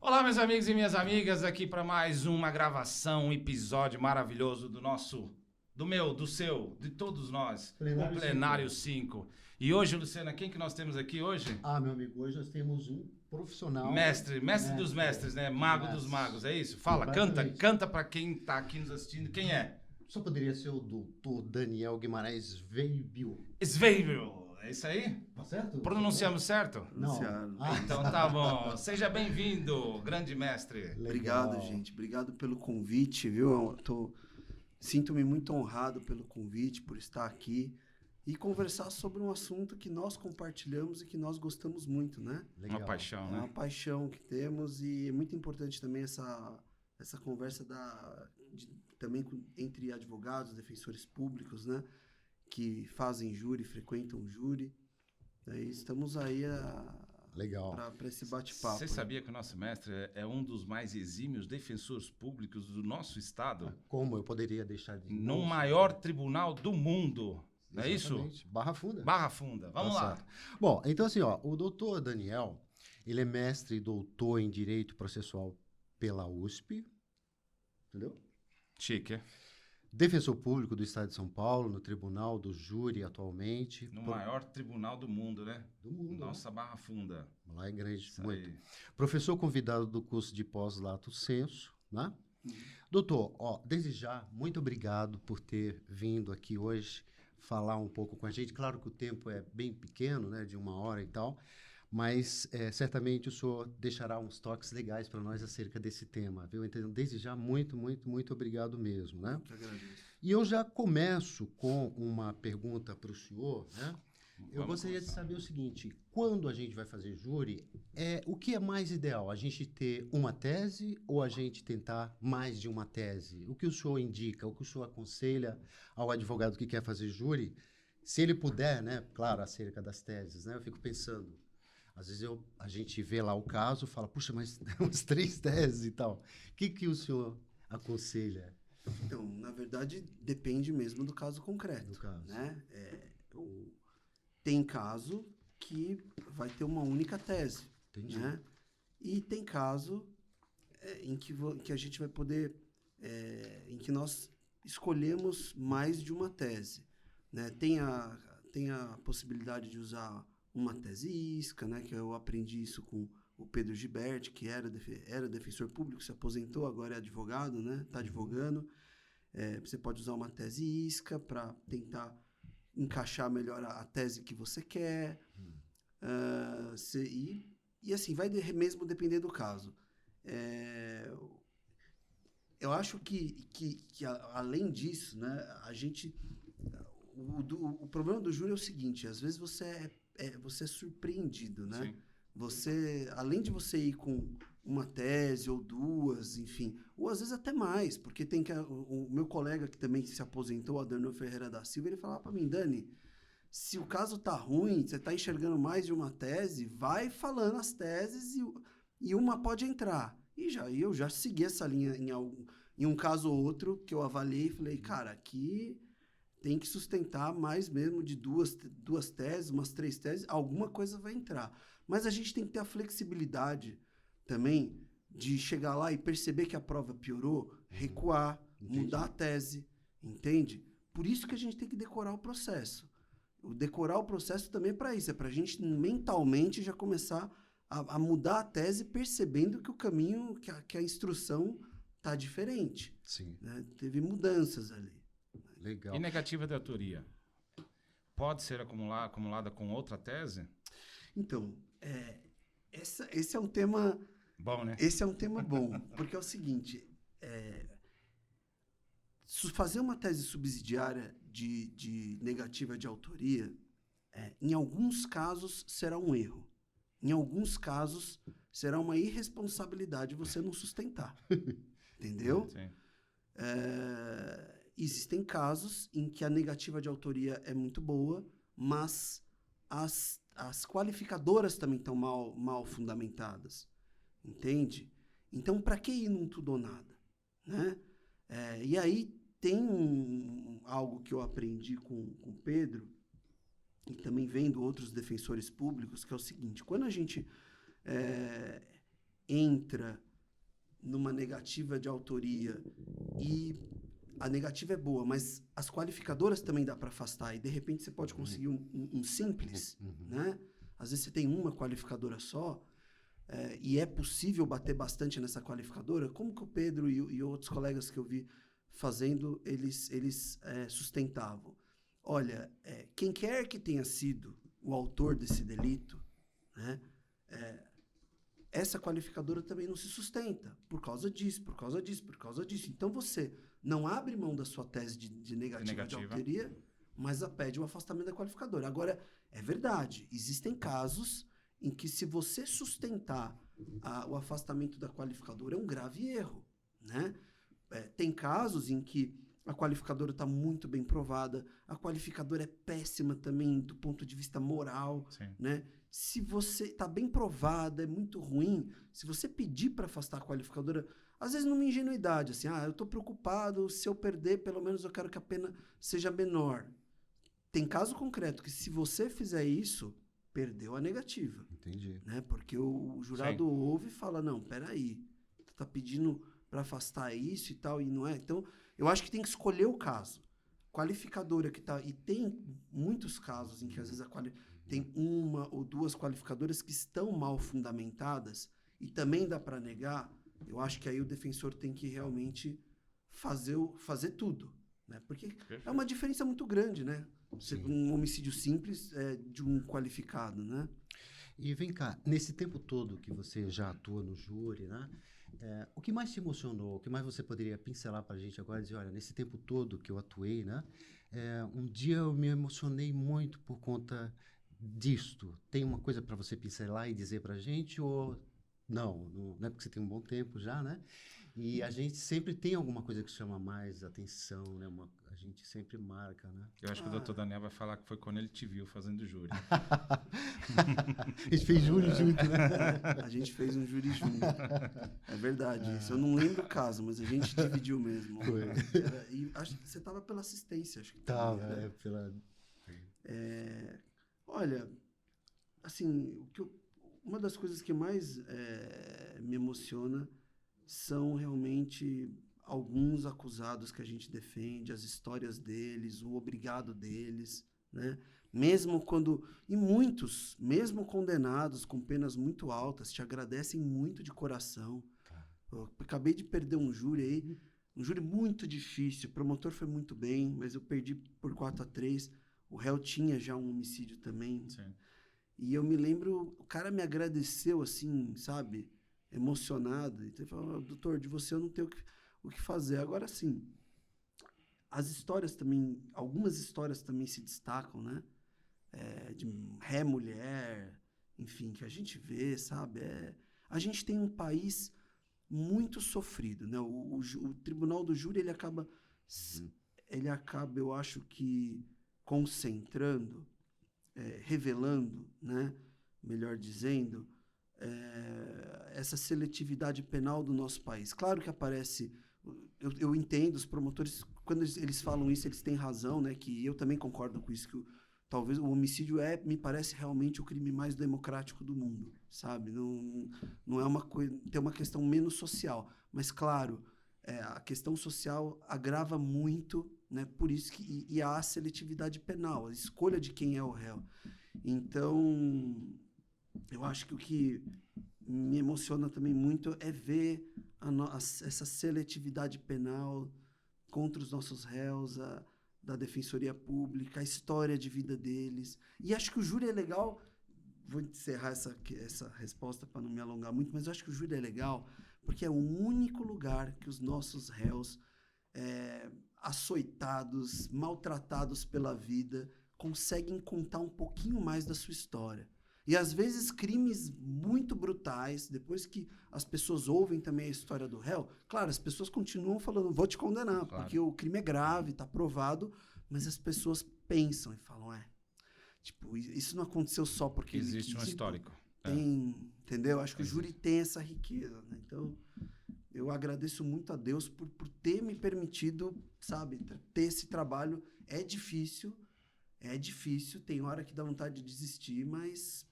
Olá, meus amigos e minhas amigas, aqui para mais uma gravação, um episódio maravilhoso do seu, de todos nós, o Plenário 5. E hoje, Luciana, quem que nós temos aqui hoje? Meu amigo, hoje nós temos um profissional... Mestre dos mestres, né? Mago dos magos, é isso? Fala, canta para quem tá aqui nos assistindo, quem é? Só poderia ser o doutor Daniel Guimarães Sveibel. É isso aí? Tá certo? Pronunciamos certo? Não. Então tá bom. Seja bem-vindo, grande mestre. Legal. Obrigado, gente. Obrigado pelo convite, viu? Sinto-me muito honrado pelo convite, por estar aqui e conversar sobre um assunto que nós compartilhamos e que nós gostamos muito, né? Legal. Uma paixão, né? É uma paixão que temos e é muito importante também essa conversa também entre advogados, defensores públicos, né? Que fazem júri, frequentam o júri. Estamos aí para esse bate-papo. Você sabia que o nosso mestre é um dos mais exímios defensores públicos do nosso estado? Como eu poderia deixar de... No maior tribunal do mundo. Não é isso? Barra Funda. Barra Funda. Vamos lá. Certo. Bom, então assim, o doutor Daniel, ele é mestre e doutor em Direito Processual pela USP. Entendeu? Chique, é? Defensor público do Estado de São Paulo, no Tribunal do Júri atualmente. No maior tribunal do mundo, né? Do mundo. Nossa, Barra Funda. Lá é grande, Isso muito. aí. Professor convidado do curso de pós-lato sensu, né? Doutor, desde já, muito obrigado por ter vindo aqui hoje falar um pouco com a gente. Claro que o tempo é bem pequeno, né? De 1 hora e tal. Mas certamente o senhor deixará uns toques legais para nós acerca desse tema, viu? Então, desde já, muito, muito, muito obrigado mesmo, né? Eu que agradeço. E eu já começo com uma pergunta para o senhor, né? Eu gostaria de saber o seguinte: quando a gente vai fazer júri, o que é mais ideal? A gente ter uma tese ou a gente tentar mais de uma tese? O que o senhor indica, o que o senhor aconselha ao advogado que quer fazer júri? Se ele puder, né? Claro, acerca das teses, né? Eu fico pensando, às vezes a gente vê lá o caso e fala, puxa, mas temos 3 teses e tal. O que o senhor aconselha? Então, na verdade, depende mesmo do caso concreto. Do caso. Né? Tem caso que vai ter uma única tese. Entendi. Né? E tem caso em que a gente vai poder... em que nós escolhemos mais de uma tese. Né? Tem a possibilidade de usar uma tese isca, né? Que eu aprendi isso com o Pedro Gilberti, que era defensor público, se aposentou, agora é advogado, né? Está advogando. Você pode usar uma tese isca para tentar encaixar melhor a tese que você quer. E assim, vai mesmo depender do caso. Eu acho que além disso, né, a gente... O problema do júri é o seguinte, às vezes você é surpreendido, né? Sim. Além de você ir com uma tese ou 2, enfim, ou às vezes até mais, porque tem o meu colega que também se aposentou, Adorno Ferreira da Silva, ele falava para mim, Dani, se o caso tá ruim, você tá enxergando mais de uma tese, vai falando as teses e uma pode entrar. Eu já segui essa linha em um caso ou outro que eu avaliei e falei, cara, aqui tem que sustentar mais mesmo de duas teses, umas 3 teses, alguma coisa vai entrar. Mas a gente tem que ter a flexibilidade também de chegar lá e perceber que a prova piorou, recuar, mudar a tese, entende? Por isso que a gente tem que decorar o processo. Decorar o processo também é para isso, é para a gente mentalmente já começar a mudar a tese percebendo que o caminho, que a instrução está diferente. Sim. Né? Teve mudanças ali. Legal. E negativa de autoria? Pode ser acumulada com outra tese? Então, esse é um tema... Bom, né? Esse é um tema bom, porque é o seguinte, fazer uma tese subsidiária de negativa de autoria, em alguns casos será um erro. Em alguns casos será uma irresponsabilidade você não sustentar. Entendeu? Sim. Existem casos em que a negativa de autoria é muito boa, mas as qualificadoras também estão mal fundamentadas, entende? Então, para que ir num tudo ou nada? Né? E aí tem algo que eu aprendi com o Pedro, e também vendo outros defensores públicos, que é o seguinte: quando a gente entra numa negativa de autoria e a negativa é boa, mas as qualificadoras também dá para afastar, e de repente você pode conseguir um simples, né? Às vezes você tem uma qualificadora só, e é possível bater bastante nessa qualificadora. Como que o Pedro e outros colegas que eu vi fazendo, eles sustentavam? Olha, quem quer que tenha sido o autor desse delito, né, essa qualificadora também não se sustenta por causa disso, por causa disso, por causa disso. Então você não abre mão da sua tese de negativa de autoria, mas pede o afastamento da qualificadora. Agora, é verdade, existem casos em que, se você sustentar o afastamento da qualificadora, é um grave erro, né? Tem casos em que a qualificadora está muito bem provada, a qualificadora é péssima também do ponto de vista moral, né? Se você está bem provada, é muito ruim, se você pedir para afastar a qualificadora, às vezes numa ingenuidade, assim, eu estou preocupado, se eu perder, pelo menos eu quero que a pena seja menor. Tem caso concreto que, se você fizer isso, perdeu a negativa. Entendi. Né? Porque o jurado ouve e fala, não, peraí, tu tá pedindo para afastar isso e tal, e não é. Então, eu acho que tem que escolher o caso. Qualificadora que tá... E tem muitos casos em que, às vezes, tem uma ou duas qualificadoras que estão mal fundamentadas e também dá para negar. Eu acho que aí o defensor tem que realmente fazer tudo, né? Porque é uma diferença muito grande, né? Um homicídio simples de um qualificado, né? E vem cá, nesse tempo todo que você já atua no júri, né? O que mais te emocionou? O que mais você poderia pincelar para a gente agora? Dizer, olha, nesse tempo todo que eu atuei, né? Um dia eu me emocionei muito por conta disto. Tem uma coisa para você pincelar e dizer para a gente? Ou não é porque você tem um bom tempo já, né? E a gente sempre tem alguma coisa que chama mais atenção, né? A gente sempre marca, né? Eu acho que o doutor Daniel vai falar que foi quando ele te viu fazendo júri. A gente fez júri junto, né? A gente fez um júri junto. É verdade isso. Eu não lembro o caso, mas a gente dividiu mesmo. Foi. E acho que você estava pela assistência, acho que. Tava, né? pela... Olha, assim, uma das coisas que mais me emociona são realmente alguns acusados que a gente defende, as histórias deles, o obrigado deles, né? Mesmo quando... E muitos, mesmo condenados com penas muito altas, te agradecem muito de coração. Eu acabei de perder um júri aí, um júri muito difícil, o promotor foi muito bem, mas eu perdi por 4-3, o réu tinha já um homicídio também. Sim. E eu me lembro, o cara me agradeceu assim, sabe, emocionado, e ele falou, doutor, de você eu não tenho o que fazer. Agora sim, as histórias também, algumas histórias também se destacam, né? De ré mulher, enfim, que a gente vê, sabe? A gente tem um país muito sofrido, né? O tribunal do júri, ele acaba, eu acho que, concentrando, revelando, né? Melhor dizendo, essa seletividade penal do nosso país. Claro que aparece... Eu entendo, os promotores, quando eles falam isso, eles têm razão, né? Que eu também concordo com isso, que talvez o homicídio me parece realmente o crime mais democrático do mundo, sabe? Não é uma coisa... Tem uma questão menos social. Mas, claro, a questão social agrava muito, né? Por isso que... E há a seletividade penal, a escolha de quem é o réu. Então, eu acho que o que me emociona também muito é ver essa seletividade penal contra os nossos réus, da Defensoria Pública, a história de vida deles. E acho que o júri é legal, vou encerrar essa resposta para não me alongar muito, mas eu acho que o júri é legal porque é o único lugar que os nossos réus, açoitados, maltratados pela vida, conseguem contar um pouquinho mais da sua história. E, às vezes, crimes muito brutais, depois que as pessoas ouvem também a história do réu, claro, as pessoas continuam falando, vou te condenar, claro, porque o crime é grave, está provado, mas as pessoas pensam e falam, tipo, isso não aconteceu só porque existe um histórico. Entendeu? Acho que o júri tem essa riqueza, né? Então, eu agradeço muito a Deus por ter me permitido, sabe, ter esse trabalho. É difícil, tem hora que dá vontade de desistir, mas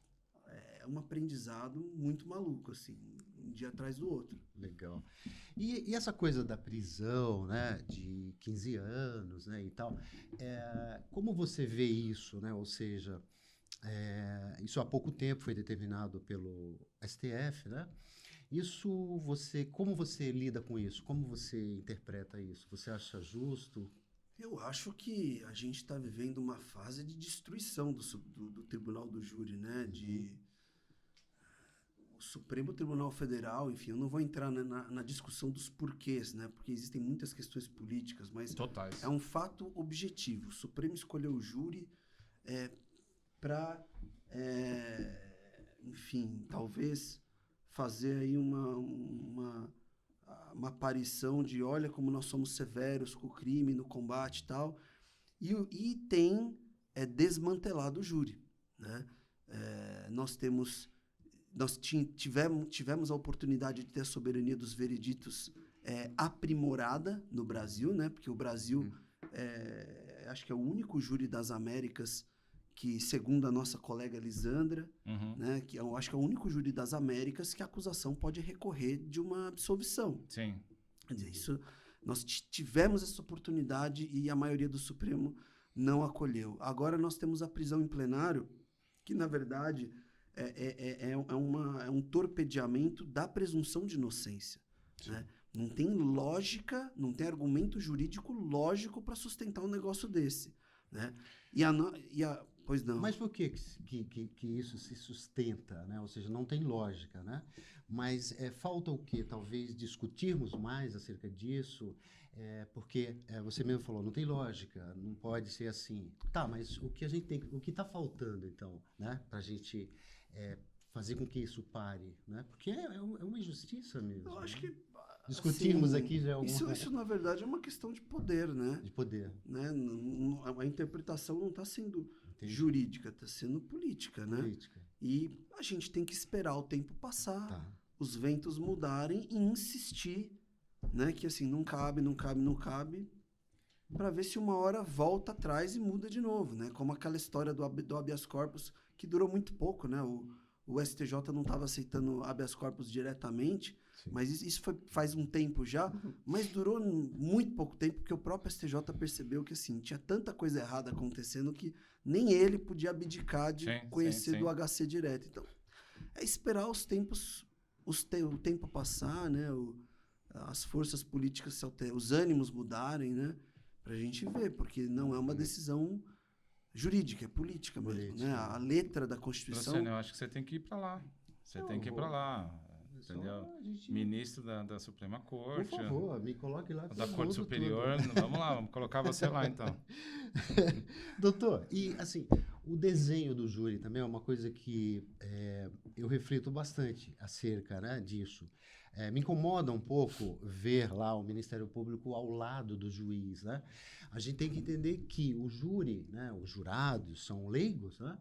é um aprendizado muito maluco, assim, um dia atrás do outro. Legal. E essa coisa da prisão, né, de 15 anos, né, e tal, como você vê isso, né? Ou seja, isso há pouco tempo foi determinado pelo STF, né? Como você lida com isso? Como você interpreta isso? Você acha justo? Eu acho que a gente está vivendo uma fase de destruição do Tribunal do Júri, né? O Supremo Tribunal Federal, enfim, eu não vou entrar na discussão dos porquês, né? Porque existem muitas questões políticas, mas Totais. é um fato objetivo. O Supremo escolheu o júri para, enfim, talvez fazer aí uma aparição de olha como nós somos severos com o crime, no combate e tal, e tem desmantelado o júri, né? Nós tivemos a oportunidade de ter a soberania dos vereditos aprimorada no Brasil, né? Porque o Brasil acho que é o único júri das Américas que, segundo a nossa colega Lisandra, né, que eu acho que é o único júri das Américas que a acusação pode recorrer de uma absolvição. Sim. Quer dizer, nós tivemos essa oportunidade e a maioria do Supremo não acolheu. Agora nós temos a prisão em plenário, que, na verdade, é um torpedeamento da presunção de inocência, né? Não tem lógica, não tem argumento jurídico lógico para sustentar um negócio desse, né? Pois não. Mas por que isso se sustenta, né? Ou seja, não tem lógica, né? Mas falta o quê? Talvez discutirmos mais acerca disso, porque você mesmo falou, não tem lógica, não pode ser assim. Tá, mas o que está faltando, então, né? Para a gente fazer com que isso pare, né? Porque é uma injustiça mesmo. Eu acho né? que Discutirmos assim, aqui já é alguma isso, na verdade, é uma questão de poder, né? de poder. Né? A interpretação não está sendo Entendi. jurídica, está sendo política, né? Política. E a gente tem que esperar o tempo passar, Tá. os ventos mudarem e insistir, né? Que assim, não cabe, para ver se uma hora volta atrás e muda de novo, né? Como aquela história do habeas corpus, que durou muito pouco, né? O STJ não estava aceitando habeas corpus diretamente, Sim. mas isso faz um tempo já, mas durou muito pouco tempo, porque o próprio STJ percebeu que assim, tinha tanta coisa errada acontecendo que nem ele podia abdicar de conhecer do HC direto. Então, é esperar o tempo passar, né? As forças políticas se alterem, os ânimos mudarem, né? Pra gente ver, porque não é uma decisão jurídica, é política mesmo, né? A letra da Constituição... Luciano, eu acho que você tem que ir para lá. Você tem que ir para lá. Entendeu? Ministro da Suprema Corte. Por favor, me coloque lá. Da Corte Superior. Vamos lá, vamos colocar você lá, então. Doutor, e assim, o desenho do júri também é uma coisa que eu reflito bastante acerca, né, disso. Me incomoda um pouco ver lá o Ministério Público ao lado do juiz, né? A gente tem que entender que o júri, né, os jurados são leigos, né?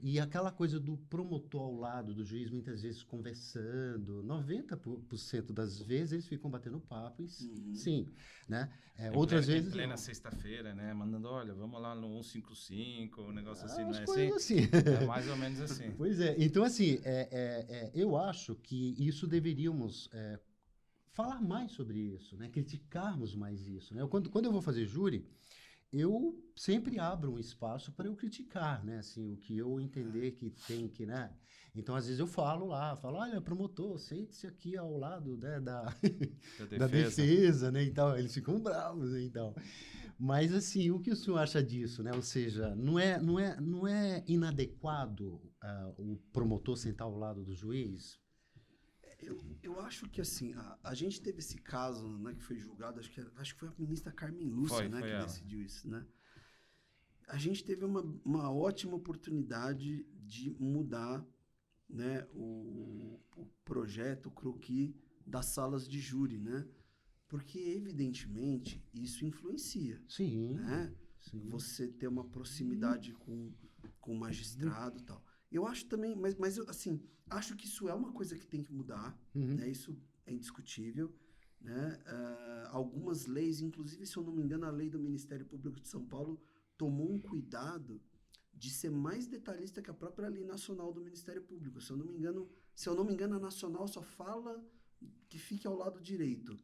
E aquela coisa do promotor ao lado do juiz, muitas vezes conversando, 90% das vezes eles ficam batendo papo, sim, né? Outras vezes... Em plena sexta-feira, né? Mandando, olha, vamos lá no 155, um negócio assim, não é coisas assim? assim. É mais ou menos assim. Pois é, então assim, eu acho que isso deveríamos falar mais sobre isso, né? Criticarmos mais isso, né? Quando eu vou fazer júri, eu sempre abro um espaço para eu criticar, né? Assim, o que eu entender que tem que, né? Então, às vezes eu falo, olha, promotor, sente-se aqui ao lado, né, da defesa, né? Então, eles ficam bravos, né? Então. Mas, assim, o que o senhor acha disso, né? Ou seja, não é inadequado o promotor sentar ao lado do juiz? Eu acho que, assim, a gente teve esse caso, né, que foi julgado, acho que foi a ministra Carmen Lúcia, né, que decidiu isso, né? A gente teve uma ótima oportunidade de mudar, né, o projeto, o croquis das salas de júri, né? Porque, evidentemente, isso influencia. Sim. Né? Sim. Você ter uma proximidade com o magistrado e tal. Eu acho também, mas eu, assim, acho que isso é uma coisa que tem que mudar, né? Isso é indiscutível. né? Algumas leis, inclusive, se eu não me engano, a lei do Ministério Público de São Paulo tomou um cuidado de ser mais detalhista que a própria lei nacional do Ministério Público. Se eu não me engano, a nacional só fala que fique ao lado direito.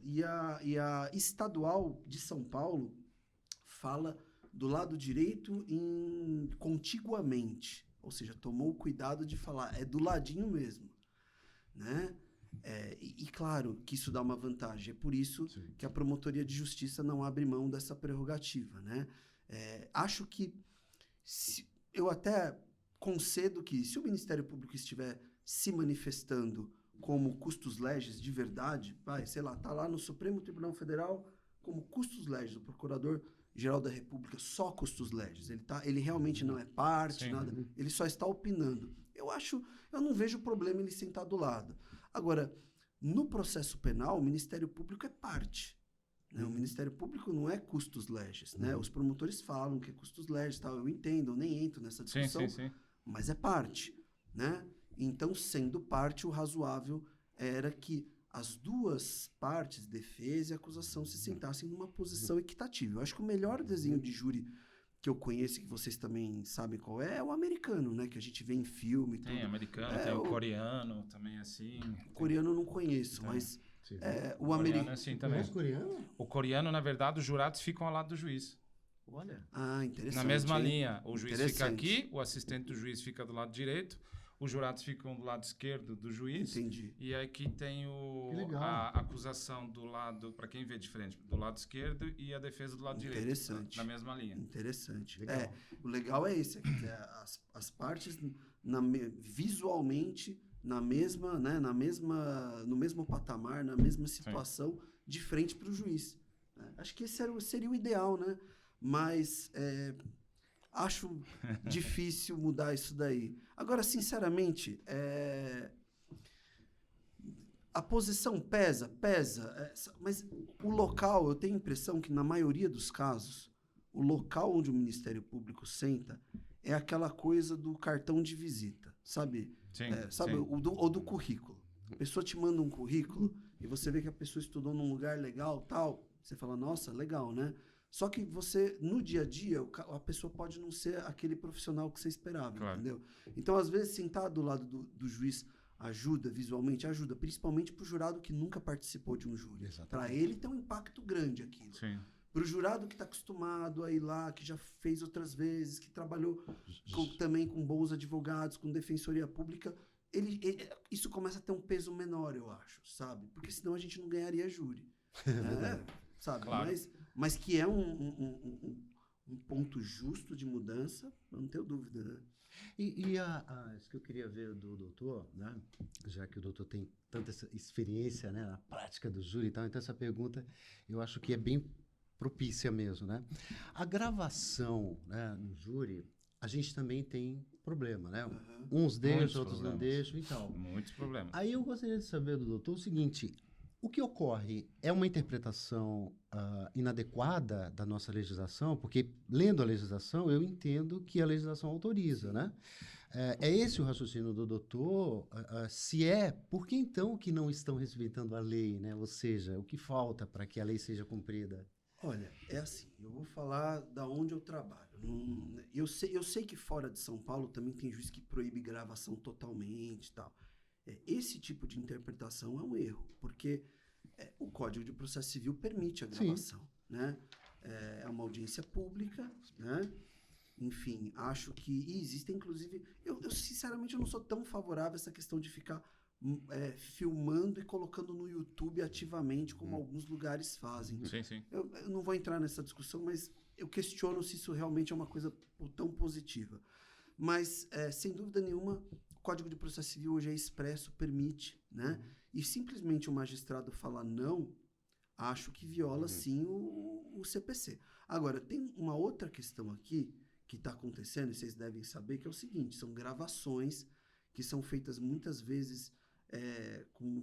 E a estadual de São Paulo fala do lado direito contiguamente. Ou seja, tomou o cuidado de falar, é do ladinho mesmo, né? E claro que isso dá uma vantagem. É por isso Sim. que a Promotoria de Justiça não abre mão dessa prerrogativa, né? Acho que eu até concedo que se o Ministério Público estiver se manifestando como custos legis de verdade, sei lá, tá lá no Supremo Tribunal Federal como custos legis, o Procurador-Geral da República, só custos legis. Ele realmente não é parte, Sim. nada, ele só está opinando. Eu não vejo problema ele sentar do lado. Agora, no processo penal, o Ministério Público é parte. Né? O Ministério Público não é custos legis. Né? Os promotores falam que é custos legis, tal. Eu entendo, eu nem entro nessa discussão, Sim. mas é parte. Né? Então, sendo parte, o razoável era que as duas partes, defesa e acusação, se sentassem numa posição equitativa. Eu acho que o melhor desenho de júri que eu conheço, que vocês também sabem qual é o americano, né? Que a gente vê em filme. Tem tudo. americano, tem o coreano também, assim. O coreano eu não conheço, mas Sim. o americano... É assim também. Conhece coreano? O coreano, na verdade, os jurados ficam ao lado do juiz. Olha. Ah, interessante. Na mesma hein? linha. O juiz fica Interessante. aqui, o assistente do juiz fica do lado direito, os jurados ficam do lado esquerdo do juiz. Entendi. E aqui tem Que legal. a acusação do lado, para quem vê de frente, do lado esquerdo e a defesa do lado direito. Interessante. Na mesma linha. Interessante. Legal. O legal é esse, que é as partes visualmente no mesmo patamar, na mesma situação, de frente para o juiz. Né? Acho que esse seria o ideal, né? Mas acho difícil mudar isso daí. Agora, sinceramente, a posição pesa, mas o local, eu tenho a impressão que na maioria dos casos, o local onde o Ministério Público senta é aquela coisa do cartão de visita, sabe? Sim, Sabe, sim. ou do currículo. A pessoa te manda um currículo e você vê que a pessoa estudou num lugar legal, tal. Você fala, nossa, legal, né? Só que você, no dia a dia, a pessoa pode não ser aquele profissional que você esperava, Claro. entendeu? Então, às vezes, sentar do lado do juiz ajuda, visualmente ajuda, principalmente para o jurado que nunca participou de um júri. Exatamente. Para ele tem um impacto grande aquilo. Sim. Para o jurado que está acostumado a ir lá, que já fez outras vezes, que trabalhou também com bons advogados, com defensoria pública, isso começa a ter um peso menor, eu acho, sabe? Porque senão a gente não ganharia júri. Sabe? Claro. Mas que é um ponto justo de mudança, não tenho dúvida, né? E isso que eu queria ver do doutor, né? Já que o doutor tem tanta essa experiência, né, na prática do júri e tal, então essa pergunta eu acho que é bem propícia mesmo, né? A gravação, né, no júri, a gente também tem problema, né? Uns deixam, Muitos outros não problemas. deixam e tal. Muitos problemas. Aí eu gostaria de saber do doutor o seguinte: o que ocorre é uma interpretação inadequada da nossa legislação? Porque, lendo a legislação, eu entendo que a legislação autoriza, né? É esse o raciocínio do doutor? Se é, por que então que não estão respeitando a lei, né? Ou seja, o que falta para que a lei seja cumprida? Olha, é assim, eu vou falar da onde eu trabalho. Eu sei que fora de São Paulo também tem juiz que proíbe gravação totalmente e tal. Esse tipo de interpretação é um erro, porque o Código de Processo Civil permite a gravação, né? É uma audiência pública, né? Enfim, acho que... E existe, inclusive... Eu sinceramente, eu não sou tão favorável a essa questão de ficar filmando e colocando no YouTube ativamente, como alguns lugares fazem. Sim. Eu não vou entrar nessa discussão, mas eu questiono se isso realmente é uma coisa tão positiva. Mas, sem dúvida nenhuma, o Código de Processo Civil hoje é expresso, permite, né? E simplesmente o magistrado falar não, acho que viola, sim, o CPC. Agora, tem uma outra questão aqui que está acontecendo, e vocês devem saber, que é o seguinte: são gravações que são feitas muitas vezes com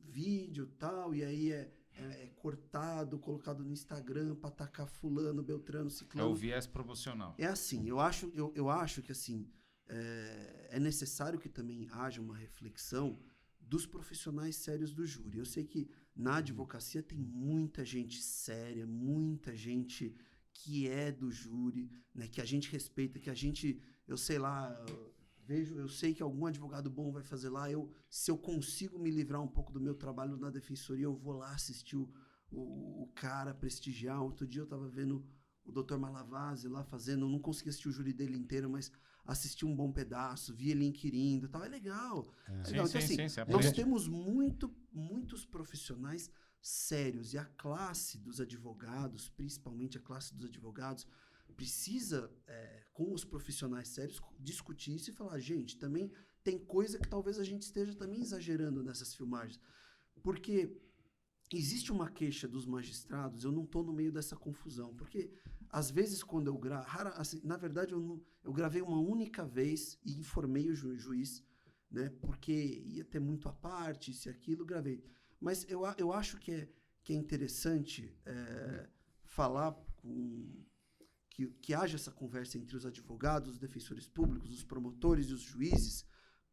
vídeo e tal, e aí é cortado, colocado no Instagram para atacar fulano, beltrano, É ciclano. o viés proporcional. É assim, eu acho que assim, é necessário que também haja uma reflexão dos profissionais sérios do júri. Eu sei que na advocacia tem muita gente séria, muita gente que é do júri, né, que a gente respeita, que a gente, eu sei lá, eu sei que algum advogado bom vai fazer lá, se eu consigo me livrar um pouco do meu trabalho na defensoria, eu vou lá assistir o cara, prestigiar. Outro dia eu estava vendo o Dr. Malavasi lá fazendo, eu não consegui assistir o júri dele inteiro, mas assisti um bom pedaço, vi ele inquirindo e tal, é legal. É legal. Então, assim, nós temos muitos profissionais sérios, e a classe dos advogados, principalmente a classe dos advogados, precisa, com os profissionais sérios, discutir isso e falar, gente, também tem coisa que talvez a gente esteja também exagerando nessas filmagens. Porque existe uma queixa dos magistrados, eu não estou no meio dessa confusão, porque às vezes quando eu gravo, assim, na verdade eu gravei uma única vez e informei o juiz, né, porque ia ter muito à parte, isso e aquilo, gravei. Mas eu acho que é interessante falar que haja essa conversa entre os advogados, os defensores públicos, os promotores e os juízes,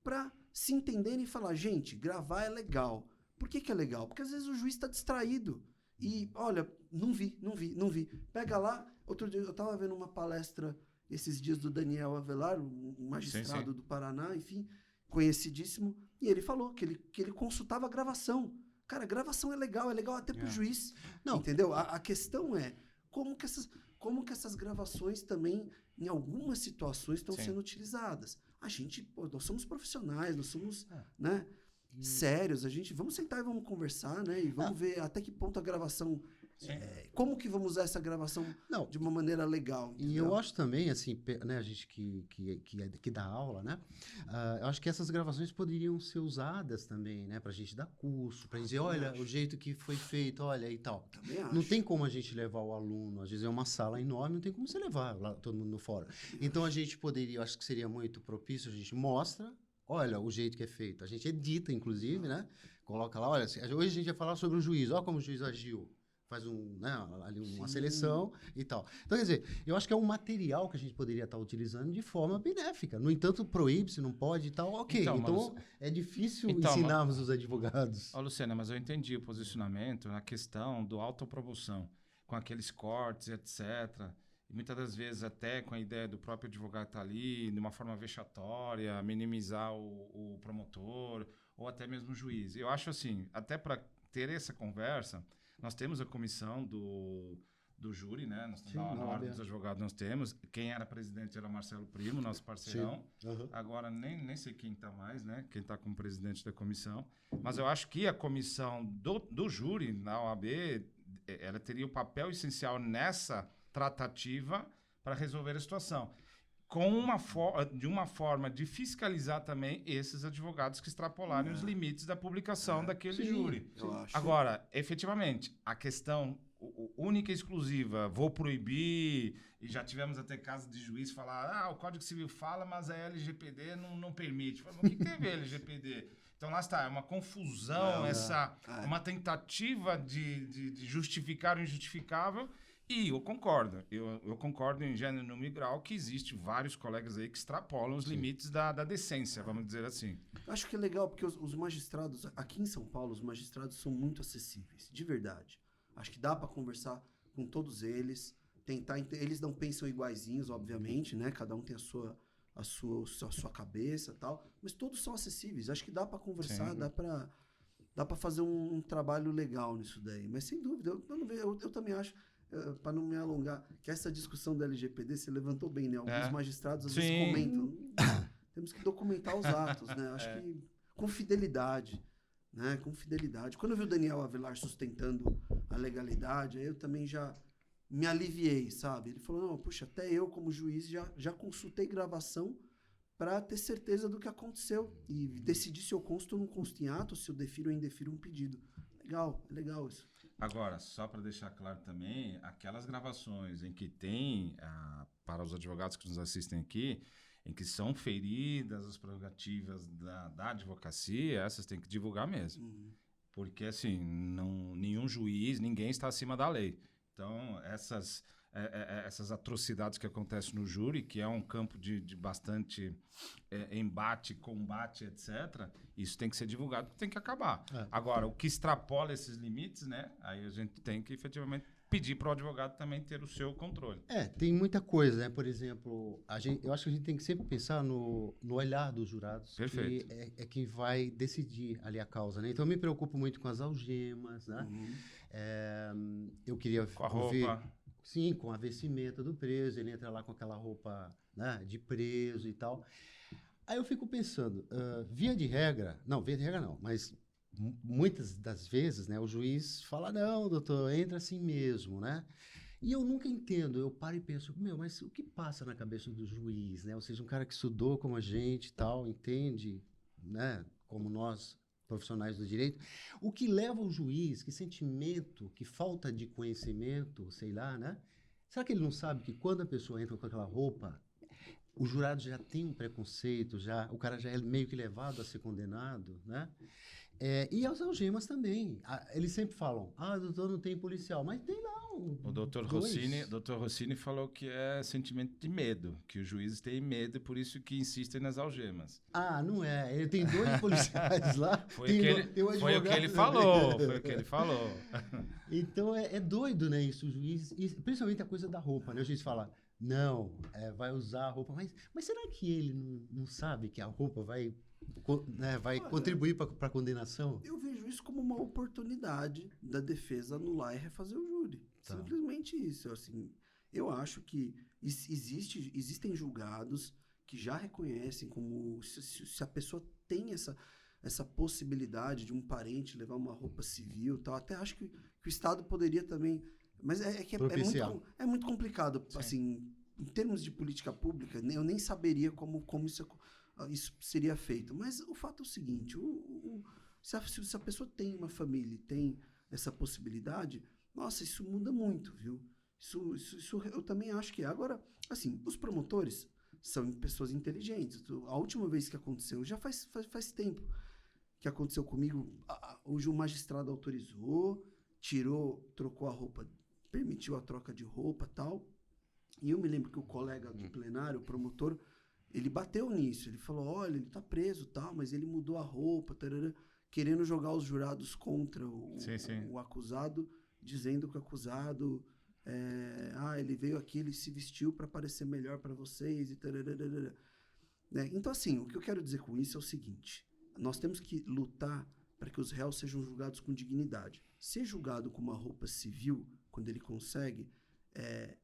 para se entenderem e falar, gente, gravar é legal. Por que é legal? Porque às vezes o juiz está distraído e, olha, não vi. Pega lá, outro dia eu estava vendo uma palestra esses dias do Daniel Avelar, um magistrado do Paraná, enfim, conhecidíssimo, e ele falou que ele consultava a gravação. Cara, a gravação é legal até pro juiz. Não. Entendeu? A questão é como que essas gravações também, em algumas situações, estão sendo utilizadas. Nós somos profissionais, nós somos, né, sérios, vamos sentar e vamos conversar, né, e vamos ver até que ponto a gravação, como que vamos usar essa gravação de uma maneira legal. Entendeu? E eu acho também, assim, né, a gente que dá aula, né, eu acho que essas gravações poderiam ser usadas também, né, pra gente dar curso, pra gente dizer, olha, o jeito que foi feito, olha, e tal. Também acho. Não tem como a gente levar o aluno, às vezes é uma sala enorme, não tem como você levar lá todo mundo no fórum. Então a gente poderia, eu acho que seria muito propício, a gente mostra, olha, o jeito que é feito. A gente edita, inclusive, né, coloca lá, olha, hoje a gente vai falar sobre o juiz, olha como o juiz agiu. Faz ali uma seleção e tal. Então, quer dizer, eu acho que é um material que a gente poderia estar utilizando de forma benéfica. No entanto, proíbe-se, não pode e tal. Ok, então é difícil ensinarmos os advogados. Luciana, mas eu entendi o posicionamento na questão do autopromoção, com aqueles cortes, etc. E muitas das vezes até com a ideia do próprio advogado estar ali, de uma forma vexatória, minimizar o promotor ou até mesmo o juiz. Eu acho assim, até para ter essa conversa... Nós temos a comissão do júri, né? Na Ordem dos Advogados nós temos. Quem era presidente era o Marcelo Primo, nosso parceirão. Agora nem sei quem está mais, né? Quem está como presidente da comissão. Mas eu acho que a comissão do júri na OAB, ela teria o papel essencial nessa tratativa para resolver a situação. De uma forma de fiscalizar também esses advogados que extrapolarem os limites da publicação daquele júri. Agora, efetivamente, a questão única e exclusiva, vou proibir, e já tivemos até casos de juiz falar, o Código Civil fala, mas a LGPD não permite. Mas o que tem a ver a LGPD? Então, lá está, é uma confusão, uma tentativa de justificar o injustificável. E eu concordo em gênero, número e grau que existe vários colegas aí que extrapolam os limites da decência, vamos dizer assim. Eu acho que é legal porque os magistrados, aqui em São Paulo, os magistrados são muito acessíveis, de verdade. Acho que dá para conversar com todos eles, eles não pensam iguaizinhos, obviamente, né? Cada um tem a sua cabeça e tal, mas todos são acessíveis. Acho que dá para conversar, dá para fazer um trabalho legal nisso daí. Mas sem dúvida, eu também acho... para não me alongar, que essa discussão da LGPD você levantou bem, né? Alguns magistrados às vezes comentam. Temos que documentar os atos, né? Acho que com fidelidade, né? Com fidelidade. Quando eu vi o Daniel Avelar sustentando a legalidade, aí eu também já me aliviei, sabe? Ele falou, não, puxa, até eu como juiz já consultei gravação para ter certeza do que aconteceu e decidir se eu consto ou não consto em ato, se eu defiro ou indefiro um pedido. Legal isso. Agora, só para deixar claro também, aquelas gravações em que tem, para os advogados que nos assistem aqui, em que são feridas as prerrogativas da advocacia, essas tem que divulgar mesmo. Porque, assim, nenhum juiz, ninguém está acima da lei. Então, essas atrocidades que acontecem no júri, que é um campo de bastante embate, combate, etc., isso tem que ser divulgado, tem que acabar. Agora, o que extrapola esses limites, né? Aí a gente tem que efetivamente pedir para o advogado também ter o seu controle. Tem muita coisa, né? Por exemplo, eu acho que a gente tem que sempre pensar no olhar dos jurados, Perfeito. que é quem vai decidir ali a causa, né? Então, eu me preocupo muito com as algemas, né? Eu queria Com a ouvir... roupa. Sim, com a vestimenta do preso, ele entra lá com aquela roupa, né, de preso e tal. Aí eu fico pensando, via de regra não, mas muitas das vezes, né, o juiz fala, não, doutor, entra assim mesmo, né? E eu nunca entendo, eu paro e penso, mas o que passa na cabeça do juiz, né? Ou seja, um cara que estudou como a gente e tal, entende, né, como nós, profissionais do direito, o que leva o juiz, que sentimento, que falta de conhecimento, sei lá, né? Será que ele não sabe que quando a pessoa entra com aquela roupa, o jurado já tem um preconceito, o cara já é meio que levado a ser condenado, né? E as algemas também. Eles sempre falam, doutor, não tem policial, mas tem lá O doutor Rossini falou que é sentimento de medo, que os juízes têm medo e por isso que insistem nas algemas. Não é. Ele tem 2 policiais lá. Foi o que ele falou. Então é doido, né, isso, o juiz, e principalmente a coisa da roupa, né? O juiz fala, não, vai usar a roupa, mas será que ele não sabe que a roupa vai contribuir para a condenação? Eu vejo isso como uma oportunidade da defesa anular e refazer o júri. Tá. Simplesmente isso. Assim, eu acho que existem julgados que já reconhecem como se a pessoa tem essa possibilidade de um parente levar uma roupa civil, tal. Até acho que o Estado poderia também, mas é muito complicado. Sim. Assim, em termos de política pública, eu nem saberia como isso seria feito. Mas o fato é o seguinte, se a pessoa tem uma família e tem essa possibilidade, nossa, isso muda muito, viu? Isso eu também acho que é. Agora, assim, os promotores são pessoas inteligentes. A última vez que aconteceu, já faz tempo que aconteceu comigo, hoje o magistrado autorizou, trocou a roupa, permitiu a troca de roupa e tal. E eu me lembro que o colega do plenário, o promotor, ele bateu nisso. Ele falou, olha, ele tá preso, tal, mas ele mudou a roupa, tarará, querendo jogar os jurados contra o acusado, dizendo que o acusado, ele veio aqui, ele se vestiu para parecer melhor para vocês, e tarará. Né? Então, assim, o que eu quero dizer com isso é o seguinte, nós temos que lutar para que os réus sejam julgados com dignidade. Ser julgado com uma roupa civil, quando ele consegue, é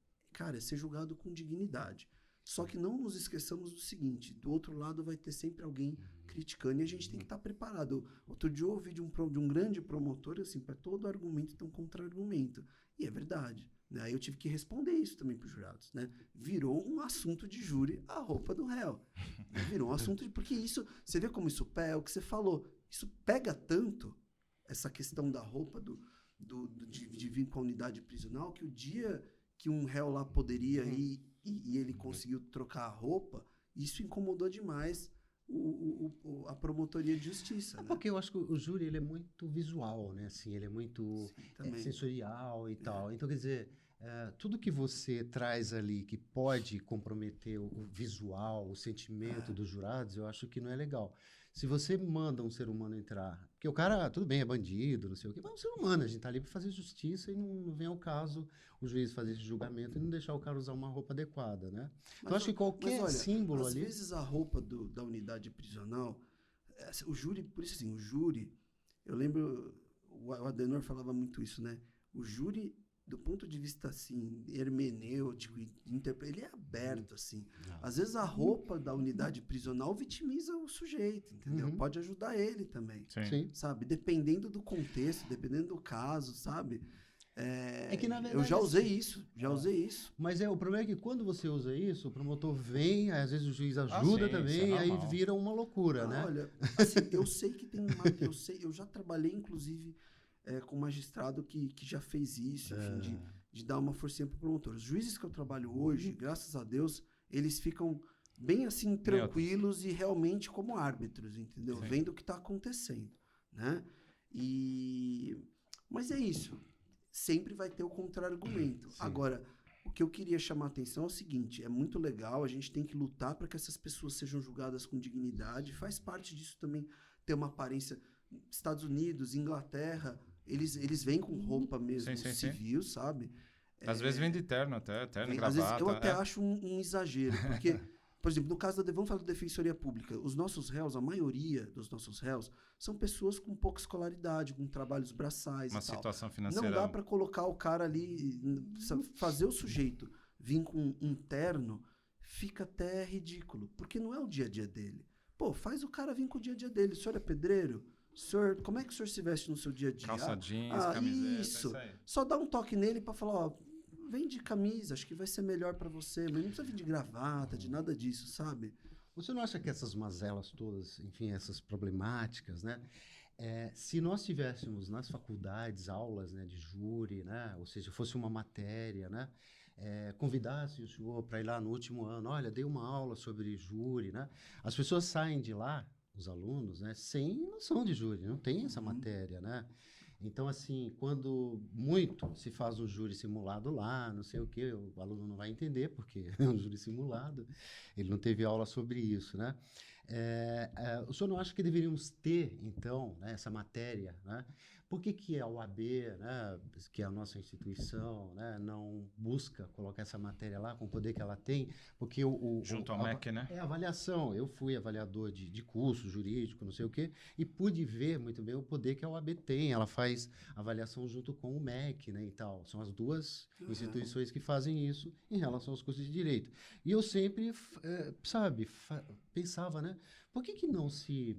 ser julgado com dignidade. Só que não nos esqueçamos do seguinte, do outro lado vai ter sempre alguém criticando e a gente tem que estar preparado. Outro dia eu ouvi de um grande promotor, assim, para todo argumento tem um contra-argumento. E é verdade. Né? Aí eu tive que responder isso também para os jurados. Né? Virou um assunto de júri a roupa do réu. Virou um assunto porque isso, você vê como isso é o que você falou, isso pega tanto, essa questão da roupa, de vir com a unidade prisional, que o dia que um réu lá poderia ir e ele conseguiu trocar a roupa, isso incomodou demais a promotoria de justiça. Né? Porque eu acho que o júri ele é muito visual, né? Assim, ele é muito sensorial e tal. Então, quer dizer, tudo que você traz ali que pode comprometer o visual, o sentimento dos jurados, eu acho que não é legal. Se você manda um ser humano entrar... Porque o cara, tudo bem, é bandido, não sei o quê, mas é um ser humano, a gente tá ali para fazer justiça e não vem ao caso o juiz fazer esse julgamento e não deixar o cara usar uma roupa adequada, né? Então, acho que qualquer símbolo ali... Às vezes a roupa da unidade prisional, o júri, por isso assim, o júri... Eu lembro, o Adenor falava muito isso, né? O júri, do ponto de vista, assim, hermenêutico, ele é aberto, assim. Às vezes a roupa da unidade prisional vitimiza o sujeito, entendeu? Pode ajudar ele também, sabe? Dependendo do contexto, dependendo do caso, sabe? Que, na verdade, eu já usei isso. Mas o problema é que quando você usa isso, o promotor vem, às vezes o juiz ajuda também, aí vira uma loucura, né? Olha, assim, eu sei que tem eu já trabalhei, inclusive, com magistrado que já fez isso, enfim, de dar uma forcinha pro promotor. Os juízes que eu trabalho hoje, graças a Deus, eles ficam bem assim, tranquilos e realmente como árbitros, entendeu? Sim. Vendo o que está acontecendo, né? Mas é isso. Sempre vai ter o contra-argumento. Agora, O que eu queria chamar a atenção é o seguinte, é muito legal, a gente tem que lutar para que essas pessoas sejam julgadas com dignidade, faz parte disso também ter uma aparência. Estados Unidos, Inglaterra, eles vêm com roupa mesmo Sim. civil, sabe? Às vezes vem de terno até, terno, Às vezes eu gravata. até acho um exagero, porque, por exemplo, no caso vamos falar da Defensoria Pública, os nossos réus, a maioria dos nossos réus, são pessoas com pouca escolaridade, com trabalhos braçais Uma e tal. situação financeira. Não dá para colocar o cara ali, fazer o sujeito vir com um terno, fica até ridículo, porque não é o dia a dia dele. Pô, faz o cara vir com o dia a dia dele. O senhor é pedreiro? Senhor, como é que o senhor se veste no seu dia a dia? Calça jeans, camiseta, isso aí. Só dá um toque nele para falar, ó, vem de camisa, acho que vai ser melhor para você, mas não precisa vir de gravata, de nada disso, sabe? Você não acha que essas mazelas todas, enfim, essas problemáticas, né? Se nós tivéssemos nas faculdades aulas, né, de júri, né? Ou seja, fosse uma matéria, né? Convidasse o senhor para ir lá no último ano, olha, dei uma aula sobre júri, né? As pessoas saem de lá, os alunos, né, sem noção de júri, não tem essa matéria, né? Então, assim, quando muito se faz um júri simulado lá, não sei o quê, o aluno não vai entender, porque é um júri simulado, ele não teve aula sobre isso, né? O senhor não acha que deveríamos ter, então, né, essa matéria, né? Por que a OAB, né, que é a nossa instituição, né, não busca colocar essa matéria lá com o poder que ela tem? Porque Junto ao MEC, né? É avaliação. Eu fui avaliador de curso jurídico, não sei o quê, e pude ver muito bem o poder que a OAB tem. Ela faz avaliação junto com o MEC, né, e tal. São as duas instituições que fazem isso em relação aos cursos de direito. E eu sempre, pensava, né, por que não se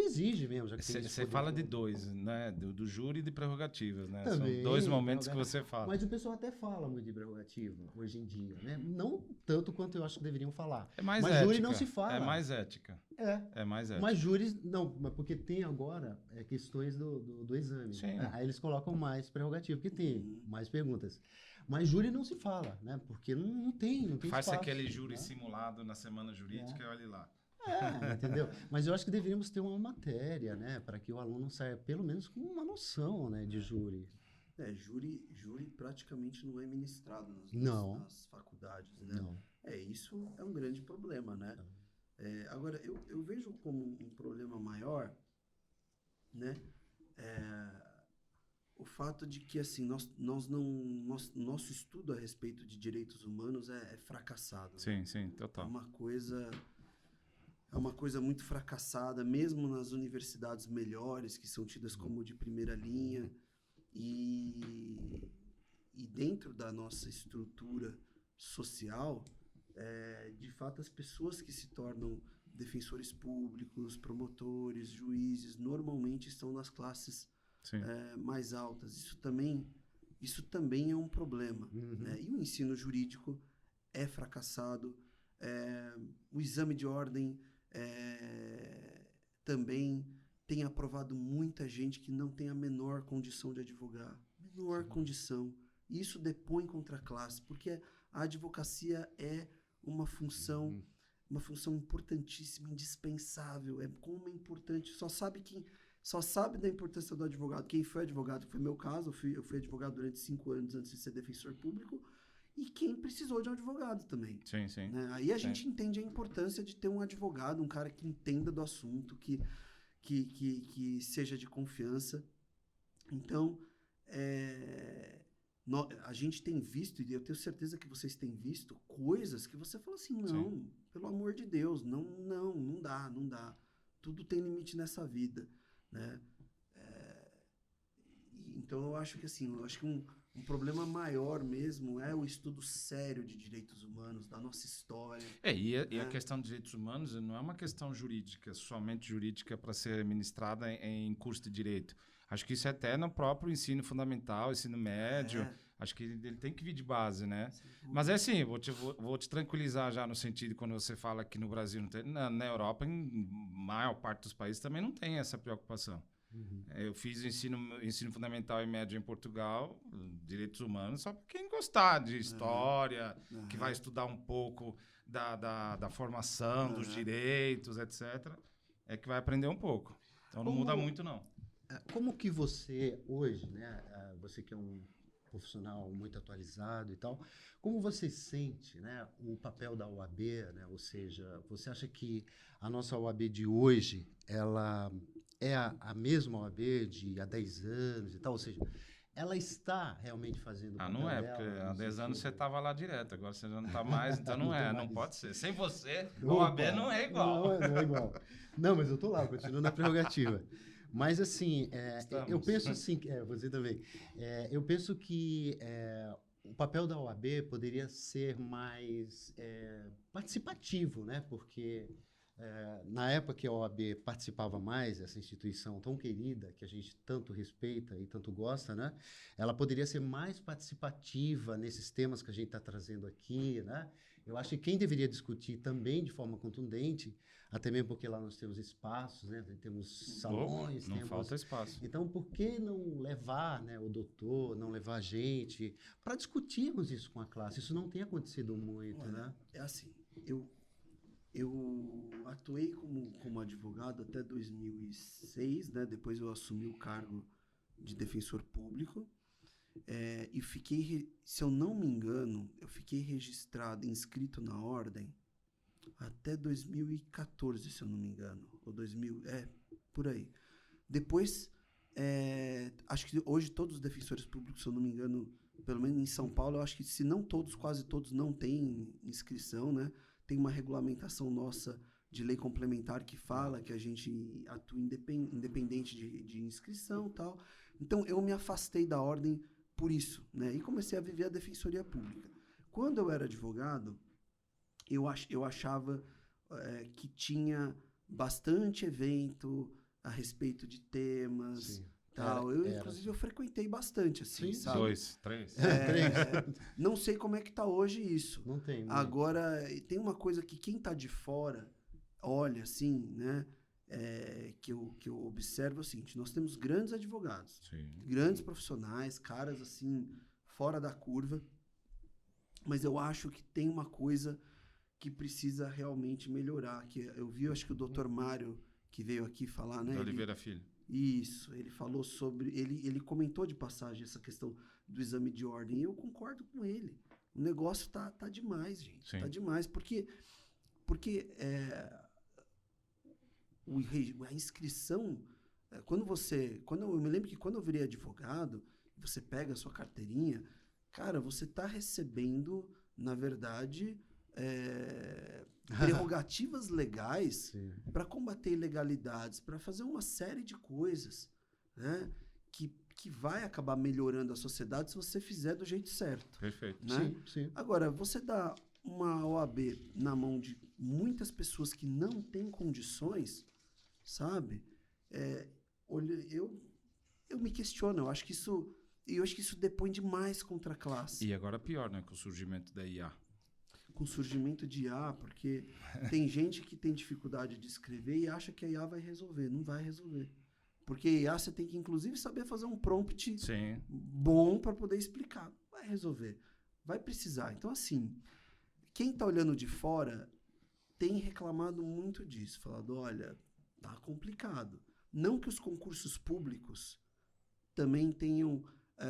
exige mesmo? Você fala de dois, né? Do júri e de prerrogativas, né? Também, São dois momentos que você fala. Mas o pessoal até fala muito de prerrogativa hoje em dia, né? Não tanto quanto eu acho que deveriam falar. É mais mas ética. júri não se fala. É mais ética. É mais ética. Mas júri, não, mas porque tem agora questões do exame. Sim. Aí eles colocam mais prerrogativa, porque tem mais perguntas. Mas júri não se fala, né? Porque não tem Faz-se espaço, aquele júri né? simulado na semana jurídica e olhe lá. Entendeu? Mas eu acho que deveríamos ter uma matéria, né? Para que o aluno saia pelo menos com uma noção, né, de júri. Júri praticamente não é ministrado nas faculdades, né? Não. Isso é um grande problema, né? Agora, eu vejo como um problema maior, né? O fato de que, assim, nosso estudo a respeito de direitos humanos é fracassado. Sim, sim, total. É uma coisa muito fracassada, mesmo nas universidades melhores, que são tidas como de primeira linha. E dentro da nossa estrutura social, de fato, as pessoas que se tornam defensores públicos, promotores, juízes, normalmente estão nas classes mais altas. Isso também é um problema. Né? E o ensino jurídico é fracassado. O exame de ordem também tem aprovado muita gente que não tem a menor condição de advogar. Menor condição. E isso depõe contra a classe, porque a advocacia é uma função importantíssima, indispensável. Como é importante. Só sabe da importância do advogado quem foi advogado, que foi meu caso. Eu fui advogado durante 5 anos antes de ser defensor público. E quem precisou de um advogado também. Sim, sim. Né? Aí a gente entende a importância de ter um advogado, um cara que entenda do assunto, que seja de confiança. Então, a gente tem visto, e eu tenho certeza que vocês têm visto, coisas que você fala assim, não, pelo amor de Deus, não dá. Tudo tem limite nessa vida. Né? Então, eu acho que um problema maior mesmo é o estudo sério de direitos humanos, da nossa história. E a questão de direitos humanos não é uma questão jurídica, somente jurídica para ser ministrada em curso de direito. Acho que isso é até no próprio ensino fundamental, ensino médio. Acho que ele tem que vir de base, né? Mas é assim, vou te tranquilizar já no sentido, quando você fala que no Brasil não tem, na Europa, em maior parte dos países, também não tem essa preocupação. Eu fiz ensino fundamental e médio em Portugal, direitos humanos, só para quem gostar de história, que vai estudar um pouco da formação, dos direitos, etc., é que vai aprender um pouco. Então não muda muito, não. Como que você, hoje, né, você que é um profissional muito atualizado e tal. Como você sente, né, o papel da OAB, né? Ou seja, você acha que a nossa OAB de hoje, ela é a mesma OAB de há 10 anos e tal? Ou seja, ela está realmente fazendo o papel Não é, dela, porque no há 10 anos você sentido- estava lá direto, agora você já não está mais, então não Não tô é, não mais. pode ser. Sem você, a Opa! OAB não é igual. Não é igual. Não, mas eu tô lá, eu continuo na prerrogativa. Mas, assim, eu Estamos. penso assim, você também, eu penso que o papel da OAB poderia ser mais participativo, né? Porque na época que a OAB participava mais, essa instituição tão querida, que a gente tanto respeita e tanto gosta, né? Ela poderia ser mais participativa nesses temas que a gente está trazendo aqui, né? Eu acho que quem deveria discutir também de forma contundente, até mesmo porque lá nós temos espaços, né? Temos salões, Não temos... falta espaço. Então, por que não levar, né, o doutor, não levar a gente para discutirmos isso com a classe? Isso não tem acontecido muito, Olha, né? é assim, eu atuei como advogado até 2006, né? Depois eu assumi o cargo de defensor público e fiquei, se eu não me engano, eu fiquei registrado, inscrito na ordem até 2014, se eu não me engano, ou 2000, por aí. Depois, acho que hoje todos os defensores públicos, se eu não me engano, pelo menos em São Paulo, eu acho que se não todos, quase todos não têm inscrição, né? Tem uma regulamentação nossa de lei complementar que fala que a gente atua independente de inscrição e tal. Então, eu me afastei da ordem por isso, né? E comecei a viver a defensoria pública. Quando eu era advogado, eu achava que tinha bastante evento a respeito de temas... Sim. Tal. Inclusive, eu frequentei bastante, assim, Sim, sabe? 2, 3. Não sei como é que tá hoje isso. Não tem. Muito. Agora, tem uma coisa que quem tá de fora olha, assim, né? Que eu observo é o seguinte, nós temos grandes advogados, Sim. grandes profissionais, caras, assim, fora da curva, mas eu acho que tem uma coisa que precisa realmente melhorar, que eu acho que o Dr. Mário, que veio aqui falar, né? Oliveira Filho. Isso, ele falou sobre... Ele comentou de passagem essa questão do exame de ordem, e eu concordo com ele. O negócio tá demais, gente. Sim. Tá demais, porque a inscrição... eu me lembro que quando eu virei advogado, você pega a sua carteirinha, cara, você tá recebendo, na verdade... prerrogativas legais para combater ilegalidades, para fazer uma série de coisas, né, que vai acabar melhorando a sociedade se você fizer do jeito certo. Perfeito. Né? Sim. Agora, você dá uma OAB na mão de muitas pessoas que não têm condições, sabe? Eu me questiono, eu acho que isso depõe demais contra a classe. E agora pior, né, com o surgimento da IA. Com o surgimento de IA, porque tem gente que tem dificuldade de escrever e acha que a IA vai resolver. Não vai resolver. Porque a IA você tem que, inclusive, saber fazer um prompt bom para poder explicar. Não vai resolver. Vai precisar. Então, assim, quem está olhando de fora tem reclamado muito disso. Falando, olha, tá complicado. Não que os concursos públicos também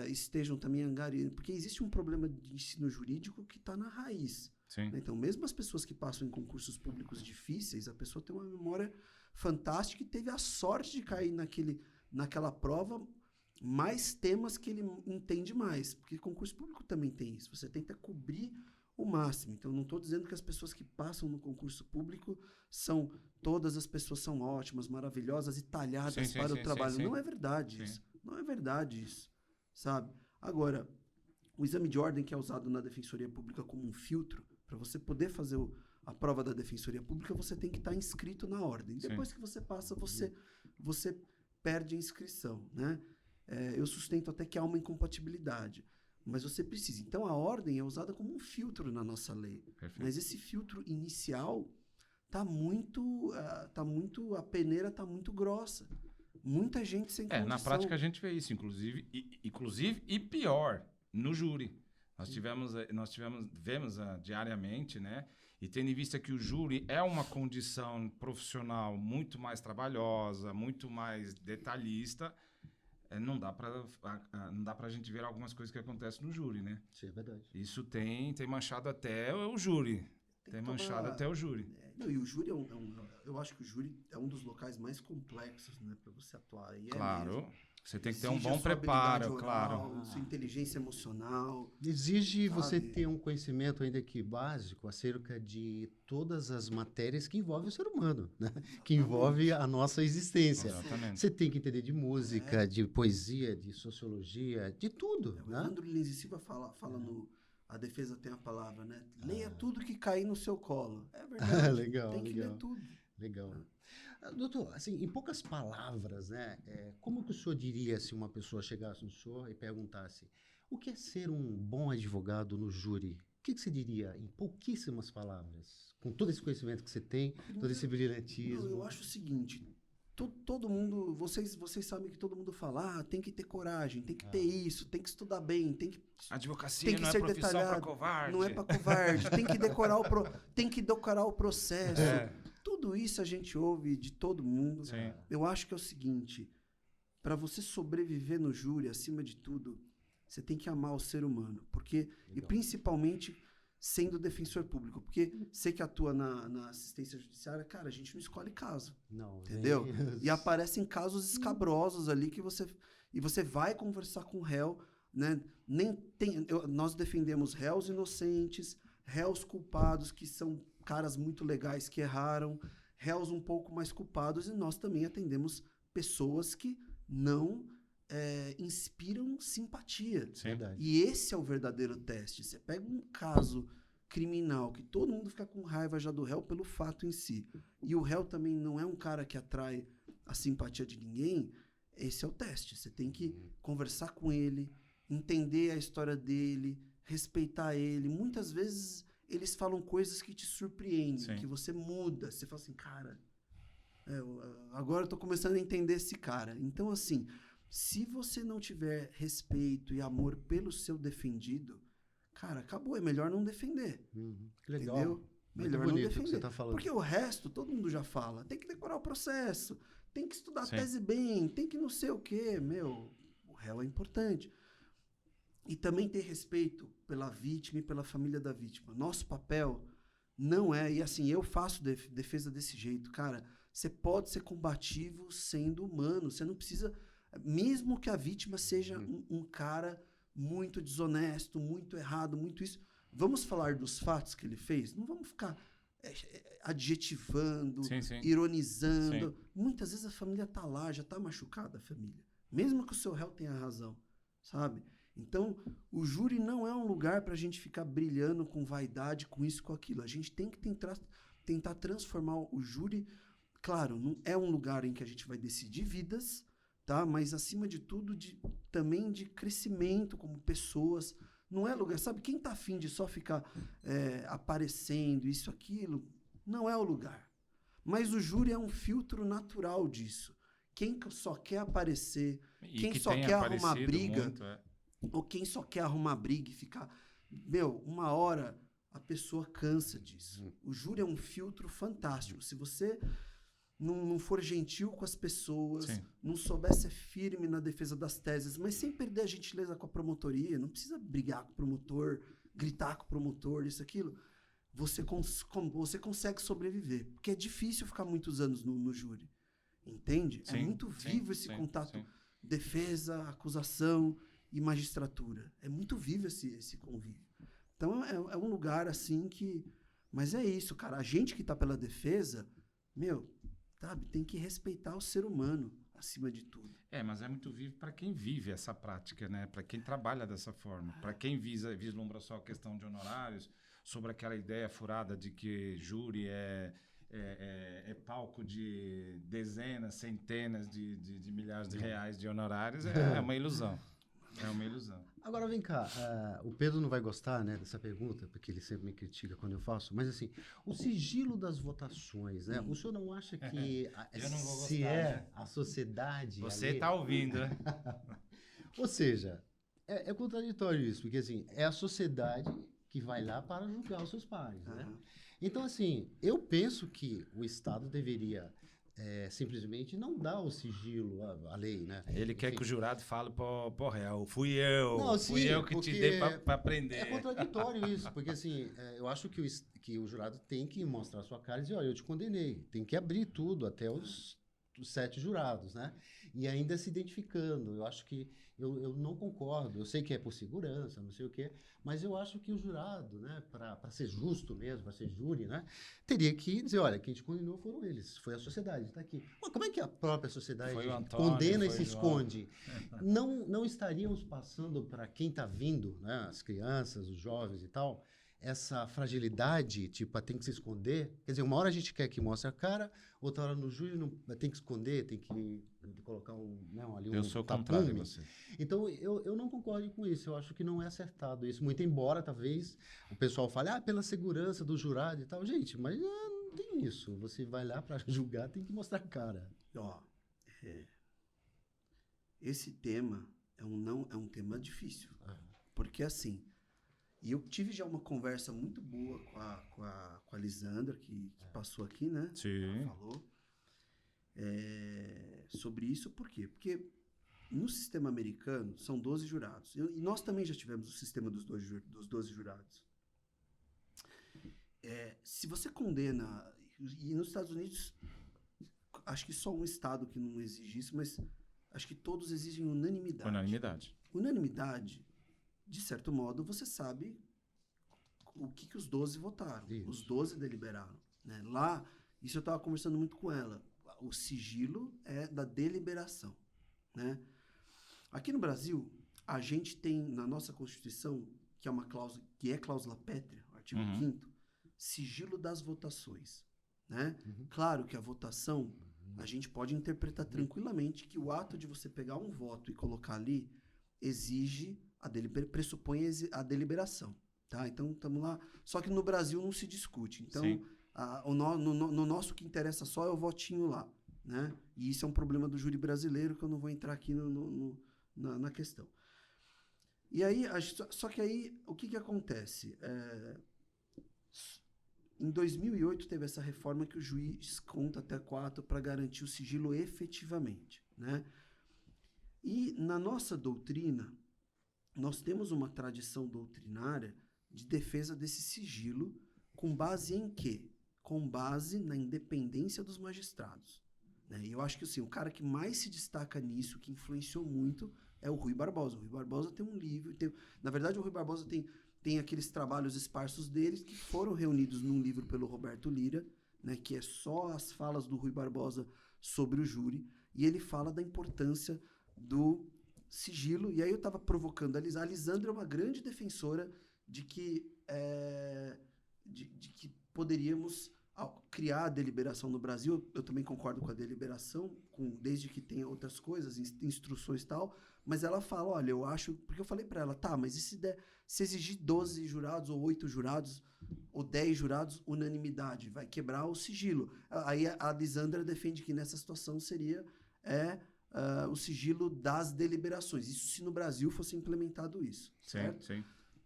estejam também angariando, porque existe um problema de ensino jurídico que está na raiz. Sim. Então, mesmo as pessoas que passam em concursos públicos difíceis, a pessoa tem uma memória fantástica e teve a sorte de cair naquela prova mais temas que ele entende mais. Porque concurso público também tem isso. Você tenta cobrir o máximo. Então, não estou dizendo que as pessoas que passam no concurso público todas as pessoas são ótimas, maravilhosas e talhadas para o trabalho. Não é verdade isso. Não é verdade isso. Sabe? Agora, o exame de ordem que é usado na Defensoria Pública como um filtro, para você poder fazer a prova da Defensoria Pública, você tem que estar inscrito na ordem. Depois que você passa, você perde a inscrição, né? Eu sustento até que há uma incompatibilidade, mas você precisa. Então, a ordem é usada como um filtro na nossa lei. Perfeito. Mas esse filtro inicial a peneira está muito grossa. Muita gente sem condição. Na prática a gente vê isso, inclusive e pior, no júri. Vemos diariamente, né? E tendo em vista que o júri é uma condição profissional muito mais trabalhosa, muito mais detalhista, não dá pra gente ver algumas coisas que acontecem no júri, né? Isso é verdade. Isso tem manchado até o júri. Tem manchado até o júri. Não, e o júri eu acho que o júri é um dos locais mais complexos, né, para você atuar. E Claro. mesmo. Você tem que ter um Exige a bom sua preparo, habilidade oral, claro. sua inteligência emocional. Exige você Sabe? ter um conhecimento ainda que básico acerca de todas as matérias que envolvem o ser humano, né? Que envolve a nossa existência. Exatamente. Você tem que entender de música, de poesia, de sociologia, de tudo, O né? Evandro Lins e Silva fala no A Defesa Tem a Palavra, né? Leia tudo que cair no seu colo. É verdade. Legal, Tem que legal. ler tudo. Legal. Doutor, assim, em poucas palavras, né? Como que o senhor diria se uma pessoa chegasse no senhor e perguntasse o que é ser um bom advogado no júri? O que você diria em pouquíssimas palavras? Com todo esse conhecimento que você tem, todo esse brilhantismo. Não, eu acho o seguinte, todo mundo, vocês sabem que todo mundo fala, tem que ter coragem, tem que ter isso, tem que estudar bem, tem que Advocacia não é ser profissão pra detalhado, covarde. não é para covarde, tem que decorar o processo. É. Tudo isso a gente ouve de todo mundo. Sim. Eu acho que é o seguinte, para você sobreviver no júri, acima de tudo, você tem que amar o ser humano, porque e principalmente sendo defensor público, porque você que atua na assistência judiciária, cara, a gente não escolhe caso, Não, entendeu? nem- E aparecem casos escabrosos ali que você vai conversar com o réu, né? Nós defendemos réus inocentes, réus culpados que são caras muito legais que erraram, réus um pouco mais culpados, e nós também atendemos pessoas que não inspiram simpatia. Sim. Verdade. E esse é o verdadeiro teste. Você pega um caso criminal que todo mundo fica com raiva já do réu pelo fato em si, e o réu também não é um cara que atrai a simpatia de ninguém, esse é o teste. Você tem que conversar com ele, entender a história dele, respeitar ele. Muitas vezes eles falam coisas que te surpreendem, Sim. que você muda. Você fala assim, cara, agora eu tô começando a entender esse cara. Então, assim, se você não tiver respeito e amor pelo seu defendido, cara, acabou. É melhor não defender. Que legal. Entendeu? Muito Melhor não bonito o que defender. você está falando. Porque o resto, todo mundo já fala. Tem que decorar o processo, tem que estudar a Sim. tese bem, tem que não sei o quê. O réu é importante. E também ter respeito pela vítima e pela família da vítima. Nosso papel não é... E assim, eu faço defesa desse jeito. Cara, você pode ser combativo sendo humano. Você não precisa... Mesmo que a vítima seja um cara muito desonesto, muito errado, muito isso. Vamos falar dos fatos que ele fez? Não vamos ficar adjetivando, Sim, sim. ironizando. Sim. Muitas vezes a família tá lá, já tá machucada a família. Mesmo que o seu réu tenha razão, sabe? Então, o júri não é um lugar para a gente ficar brilhando com vaidade, com isso, com aquilo. A gente tem que tentar transformar o júri. Claro, não é um lugar em que a gente vai decidir vidas, tá? Mas, acima de tudo, também de crescimento como pessoas. Não é lugar... Sabe, quem tá afim de só ficar aparecendo, isso, aquilo, não é o lugar. Mas o júri é um filtro natural disso. Quem só quer aparecer, E quem que só tem quer arrumar aparecido briga, muito, ou quem só quer arrumar briga e ficar... uma hora a pessoa cansa disso. O júri é um filtro fantástico. Se você não for gentil com as pessoas, Sim. não souber ser firme na defesa das teses, mas sem perder a gentileza com a promotoria, não precisa brigar com o promotor, gritar com o promotor, isso, aquilo, você consegue sobreviver. Porque é difícil ficar muitos anos no júri. Entende? Sim, É muito sim, vivo esse sim, contato, sim. defesa, acusação e magistratura. É muito vivo esse convívio. Então, é um lugar assim que... Mas é isso, cara. A gente que tá pela defesa, sabe, tem que respeitar o ser humano acima de tudo. Mas é muito vivo para quem vive essa prática, né? Para quem trabalha dessa forma. Para quem vislumbra só a questão de honorários, sobre aquela ideia furada de que júri é palco de dezenas, centenas de milhares de reais de honorários, é uma ilusão. É uma ilusão. Agora, vem cá, o Pedro não vai gostar, né, dessa pergunta, porque ele sempre me critica quando eu faço, mas assim, o sigilo das votações, né? O senhor não acha que Eu não vou se gostar, é né? a sociedade... Você ali- está ouvindo, né? Ou seja, é contraditório isso, porque assim, é a sociedade que vai lá para julgar os seus pares, né? Aham. Então, assim, eu penso que o Estado deveria simplesmente não dá o sigilo à lei, né? Ele quer Enfim. que o jurado fale pro réu. Fui eu. Não, Fui sim, eu que te porque dei pra prender. É contraditório isso, porque assim, eu acho que o jurado tem que mostrar sua cara e dizer, olha, eu te condenei. Tem que abrir tudo, até os 7 jurados, né? E ainda se identificando. Eu acho que eu não concordo. Eu sei que é por segurança, não sei o quê, mas eu acho que o jurado, né, para ser justo mesmo, para ser júri, né, teria que dizer, olha, quem te condenou foram eles, foi a sociedade, está aqui. Mas como é que a própria sociedade Foi o Antônio, condena e foi se o João. esconde? Não estaríamos passando para quem está vindo, né, as crianças, os jovens e tal, essa fragilidade, tipo, tem que se esconder. Quer dizer, uma hora a gente quer que mostre a cara, outra hora no júri não, tem que esconder, tem que colocar ali Eu sou contrário de tapume. você. Então, eu não concordo com isso. Eu acho que não é acertado isso. Muito embora, talvez, o pessoal fale, pela segurança do jurado e tal. Gente, mas não tem isso. Você vai lá para julgar, tem que mostrar a cara. Ó, esse tema é um tema difícil. Porque, assim, e eu tive já uma conversa muito boa com a Lisandra, que passou aqui, né? Sim. Ela falou sobre isso. Por quê? Porque no sistema americano são 12 jurados. E nós também já tivemos o sistema dos 12 jurados. Se você condena... E nos Estados Unidos, acho que só um estado que não exige isso, mas acho que todos exigem unanimidade. Unanimidade, de certo modo, você sabe o que os 12 votaram. Isso. Os 12 deliberaram. Né? Lá, isso eu estava conversando muito com ela. O sigilo é da deliberação. Né? Aqui no Brasil, a gente tem, na nossa Constituição, que é uma cláusula, que é cláusula pétrea, artigo 5º, sigilo das votações. Né? Claro que a votação, a gente pode interpretar tranquilamente que o ato de você pegar um voto e colocar ali exige, pressupõe a deliberação. Tá? Então, estamos lá. Só que no Brasil não se discute. Então, no nosso, o que interessa só é o votinho lá. Né? E isso é um problema do júri brasileiro, que eu não vou entrar aqui na questão. E aí, só que aí, o que acontece? Em 2008, teve essa reforma que o juiz conta até 4 para garantir o sigilo efetivamente. Né? E na nossa doutrina, nós temos uma tradição doutrinária de defesa desse sigilo com base em quê? Com base na independência dos magistrados. Né? E eu acho que assim, o cara que mais se destaca nisso, que influenciou muito, é o Rui Barbosa. O Rui Barbosa tem um livro... na verdade, o Rui Barbosa tem aqueles trabalhos esparsos deles que foram reunidos num livro pelo Roberto Lira, né, que é só as falas do Rui Barbosa sobre o júri, e ele fala da importância do sigilo. E aí eu estava provocando a Lisandra. A Lisandra é uma grande defensora de que poderíamos criar a deliberação no Brasil. Eu também concordo com a deliberação, desde que tenha outras coisas, instruções e tal, mas ela fala, olha, eu acho... Porque eu falei para ela, tá, mas e se exigir 12 jurados, ou 8 jurados, ou 10 jurados, unanimidade? Vai quebrar o sigilo. Aí a Lisandra defende que nessa situação seria o sigilo das deliberações. Isso se no Brasil fosse implementado isso. Certo? Sim.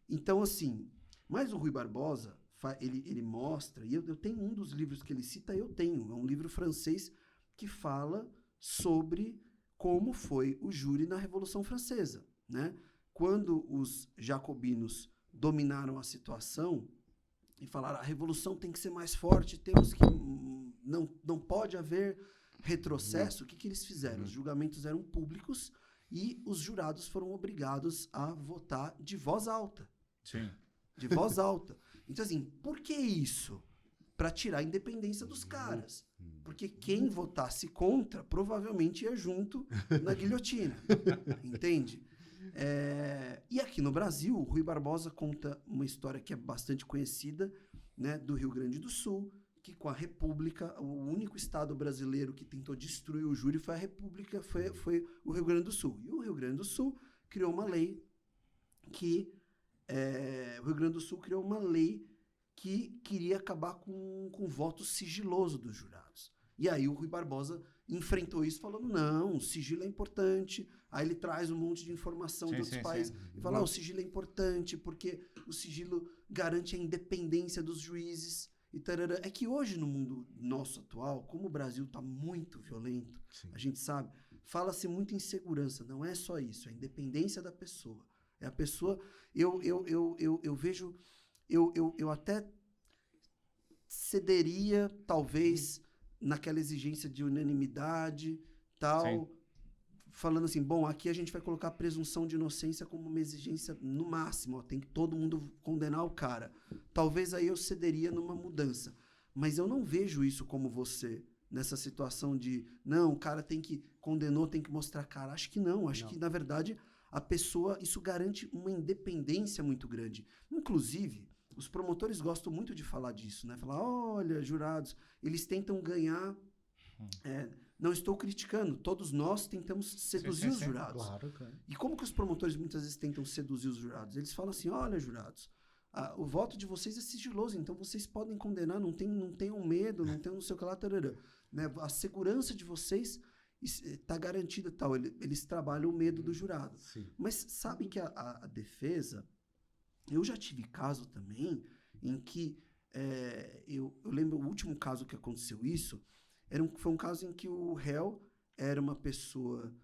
Então, assim, mas o Rui Barbosa, ele mostra, e eu tenho um dos livros que ele cita, é um livro francês que fala sobre como foi o júri na Revolução Francesa, né? Quando os jacobinos dominaram a situação e falaram, a revolução tem que ser mais forte, temos que... Não pode haver retrocesso. O que eles fizeram? Os julgamentos eram públicos e os jurados foram obrigados a votar de voz alta. Sim. De voz alta. Então, assim, por que isso? Para tirar a independência dos caras. Porque quem votasse contra, provavelmente ia junto na guilhotina. Entende? E aqui no Brasil, o Rui Barbosa conta uma história que é bastante conhecida, né, do Rio Grande do Sul, que com a República, o único estado brasileiro que tentou destruir o júri foi a República, foi o Rio Grande do Sul. E o Rio Grande do Sul criou uma lei que queria acabar com o voto sigiloso dos jurados. E aí o Rui Barbosa enfrentou isso falando, não, o sigilo é importante. Aí ele traz um monte de informação de outros países e fala, o sigilo é importante porque o sigilo garante a independência dos juízes. e tarará. É que hoje, no mundo nosso atual, como o Brasil está muito violento, Sim. a gente sabe, fala-se muito em segurança. Não é só isso, é a independência da pessoa. É a pessoa... Eu vejo... Eu até cederia, talvez, naquela exigência de unanimidade, tal... Sim. Falando assim, bom, aqui a gente vai colocar a presunção de inocência como uma exigência no máximo, ó, tem que todo mundo condenar o cara. Talvez aí eu cederia numa mudança. Mas eu não vejo isso como você, nessa situação de, não, o cara condenou, tem que mostrar cara. Acho que não, acho que, na verdade, a pessoa, isso garante uma independência muito grande. Inclusive, os promotores gostam muito de falar disso, né? Falar, olha, jurados, eles tentam ganhar... não estou criticando, todos nós tentamos seduzir os jurados. Claro, cara. E como que os promotores muitas vezes tentam seduzir os jurados? Eles falam assim, olha, jurados, o voto de vocês é sigiloso, então vocês podem condenar, não tenham medo, não tenham não sei o que lá, tarará, né? A segurança de vocês está garantida, tal. Eles trabalham o medo do jurado. Sim. Mas sabem que a defesa, eu já tive caso também em que, eu lembro o último caso que aconteceu isso, foi um caso em que o réu era uma pessoa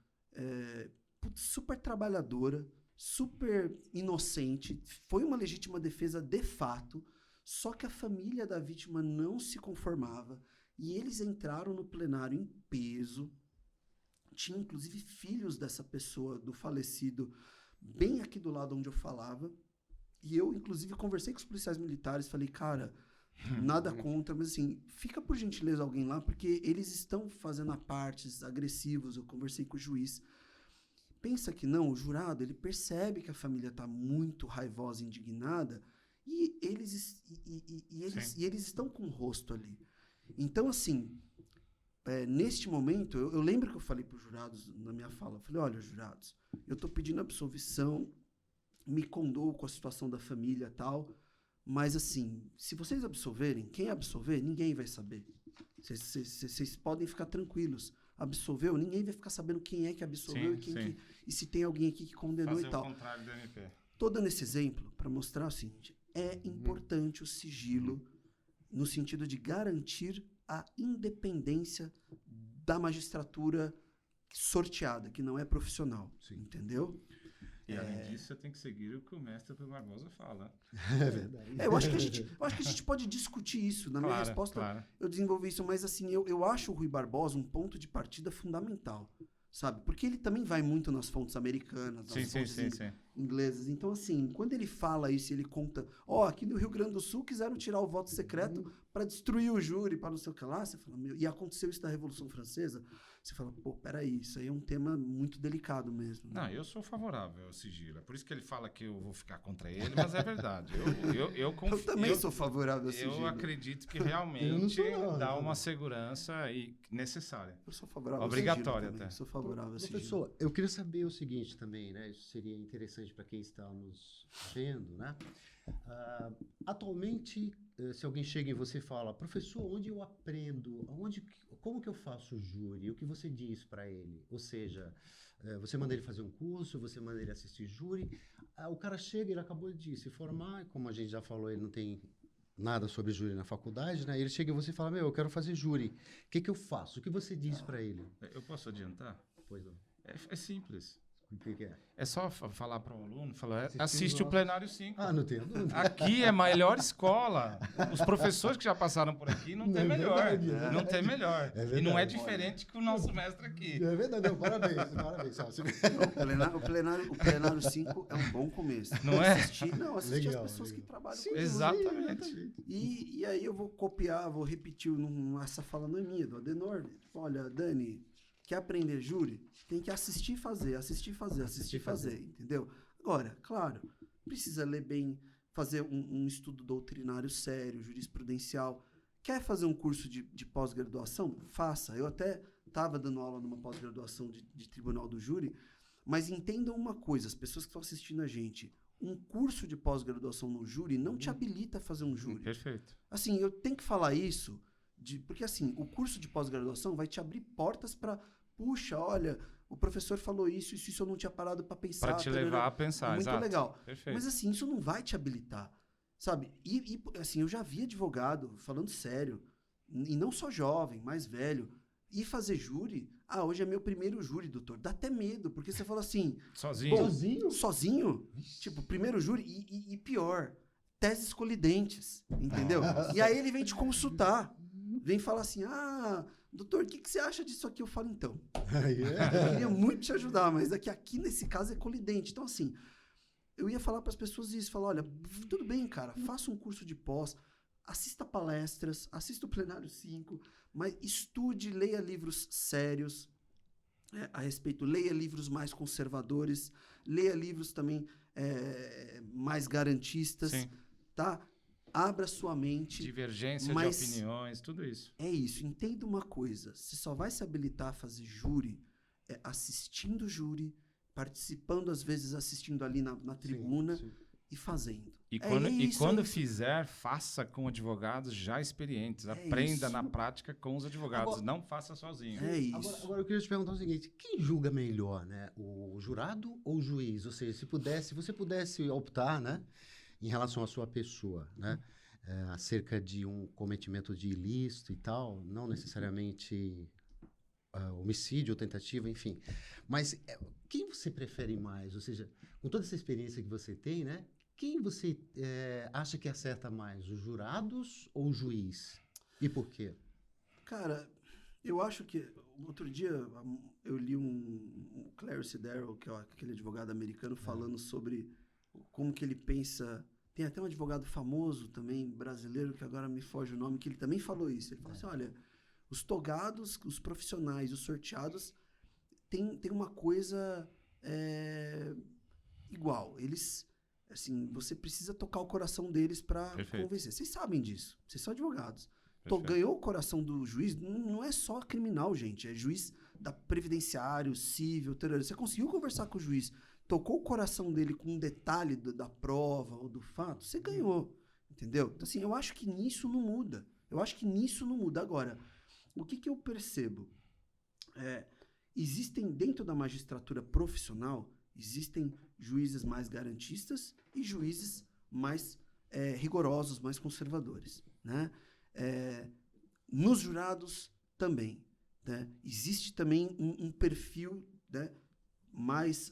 super trabalhadora, super inocente, foi uma legítima defesa de fato, só que a família da vítima não se conformava e eles entraram no plenário em peso. Tinha inclusive filhos dessa pessoa, do falecido, bem aqui do lado onde eu falava, e eu inclusive conversei com os policiais militares, falei, cara... Nada contra, mas assim, fica por gentileza alguém lá, porque eles estão fazendo apartes agressivos. Eu conversei com o juiz. Pensa que não, o jurado, ele percebe que a família está muito raivosa, indignada, e eles estão com o rosto ali. Então, assim, neste momento, eu lembro que eu falei para os jurados na minha fala, eu falei, olha, jurados, eu estou pedindo absolvição, me condoo com a situação da família e tal, mas, assim, se vocês absolverem, quem absolver, ninguém vai saber. Vocês podem ficar tranquilos. Absolveu, ninguém vai ficar sabendo quem é que absolveu e se tem alguém aqui que condenou Fazer e tal. o contrário do MP. Tô dando esse exemplo para mostrar o seguinte, é importante o sigilo no sentido de garantir a independência da magistratura sorteada, que não é profissional. Sim. Entendeu? E além disso, você tem que seguir o que o mestre Barbosa fala. É verdade. Eu acho que a gente pode discutir isso. Na minha resposta, eu desenvolvi isso, mas assim, eu acho o Rui Barbosa um ponto de partida fundamental, sabe? Porque ele também vai muito nas fontes americanas, nas fontes inglesas. Então, assim, quando ele fala isso, ele conta, aqui no Rio Grande do Sul quiseram tirar o voto secreto para destruir o júri, para não sei o que lá. Você fala, e aconteceu isso na Revolução Francesa. Você fala, peraí, isso aí é um tema muito delicado mesmo. Né? Não, eu sou favorável ao sigilo. É por isso que ele fala que eu vou ficar contra ele, mas é verdade. Eu também sou favorável ao sigilo. Eu acredito que realmente dá uma segurança necessária. Eu sou favorável obrigatória ao sigilo até. Sou favorável ao sigilo. Professor, eu queria saber o seguinte também, né? Isso seria interessante para quem está nos vendo, né? Atualmente, se alguém chega em você e fala, professor, onde eu aprendo? Como que eu faço o júri? O que você diz para ele? Ou seja, você manda ele fazer um curso, você manda ele assistir júri. O cara chega, ele acabou de se formar, como a gente já falou, ele não tem nada sobre júri na faculdade, né? Ele chega em você e fala, eu quero fazer júri. O que eu faço? O que você diz para ele? Eu posso adiantar? Pois não. É simples. O que é? É só falar para o aluno, assiste o plenário 5. Não tenho dúvida. Aqui é a melhor escola. Os professores que já passaram por aqui não tem melhor. Verdade, não tem melhor. Verdade. E não é diferente que o nosso mestre aqui. É verdade, parabéns. O plenário 5 é um bom começo. Não é? Assistir as pessoas que trabalham com isso. Exatamente. E aí eu vou copiar, vou repetir, essa fala não é minha, do Adenor. Olha, Dani, quer aprender júri? Tem que assistir e fazer, entendeu? Agora, claro, precisa ler bem, fazer um estudo doutrinário sério, jurisprudencial. Quer fazer um curso de pós-graduação? Faça. Eu até estava dando aula numa pós-graduação de tribunal do júri, mas entendam uma coisa, as pessoas que estão assistindo a gente, um curso de pós-graduação no júri não te habilita a fazer um júri. Perfeito. Assim, eu tenho que falar isso, porque assim, o curso de pós-graduação vai te abrir portas para, puxa, olha, o professor falou isso eu não tinha parado para pensar. Para te levar a pensar, muito exato. Legal. Perfeito. Mas assim, isso não vai te habilitar. sabe? E, assim, eu já vi advogado, falando sério, e não só jovem, mais velho, ir fazer júri. Hoje é meu primeiro júri, doutor. Dá até medo, porque você fala assim... Sozinho? Sozinho? Tipo, primeiro júri e pior, teses colidentes, entendeu? E aí ele vem te consultar, vem falar assim, doutor, o que você acha disso aqui? Eu falo, então, eu queria muito te ajudar, mas aqui nesse caso é colidente. Então, assim, eu ia falar para as pessoas isso, falar, olha, tudo bem, cara, faça um curso de pós, assista palestras, assista o Plenário 5, mas estude, leia livros sérios a respeito, leia livros mais conservadores, leia livros também mais garantistas, Sim. tá? Abra sua mente. Divergência de opiniões, tudo isso. É isso, entenda uma coisa, você só vai se habilitar a fazer júri assistindo júri, participando, às vezes assistindo ali na tribuna, sim. E fazendo. E quando fizer, faça com advogados já experientes. Aprenda na prática com os advogados. Agora, não faça sozinho. É isso. Agora eu queria te perguntar o seguinte: quem julga melhor, né? O jurado ou o juiz? Ou seja, se você pudesse optar, né, em relação à sua pessoa, né, acerca de um cometimento de ilícito e tal, não necessariamente homicídio ou tentativa, enfim. Mas quem você prefere mais? Ou seja, com toda essa experiência que você tem, né? Quem você acha que acerta mais, os jurados ou o juiz? E por quê? Cara, eu acho que... Outro dia eu li um Clarence Darrow, que é aquele advogado americano, falando sobre como que ele pensa... Tem até um advogado famoso também, brasileiro, que agora me foge o nome, que ele também falou isso. Ele falou assim, olha, os togados, os profissionais, os sorteados, tem uma coisa igual. Eles... Assim, você precisa tocar o coração deles para convencer. Vocês sabem disso. Vocês são advogados. Ganhou o coração do juiz, não é só criminal, gente. É juiz da previdenciário, civil, terrorista. Você conseguiu conversar com o juiz, tocou o coração dele com um detalhe da prova ou do fato, você ganhou. Entendeu? Então, assim, eu acho que nisso não muda. Agora, o que eu percebo? Existem, dentro da magistratura profissional, existem juízes mais garantistas e juízes mais rigorosos, mais conservadores, né? Nos jurados também, né? Existe também um perfil, né, mais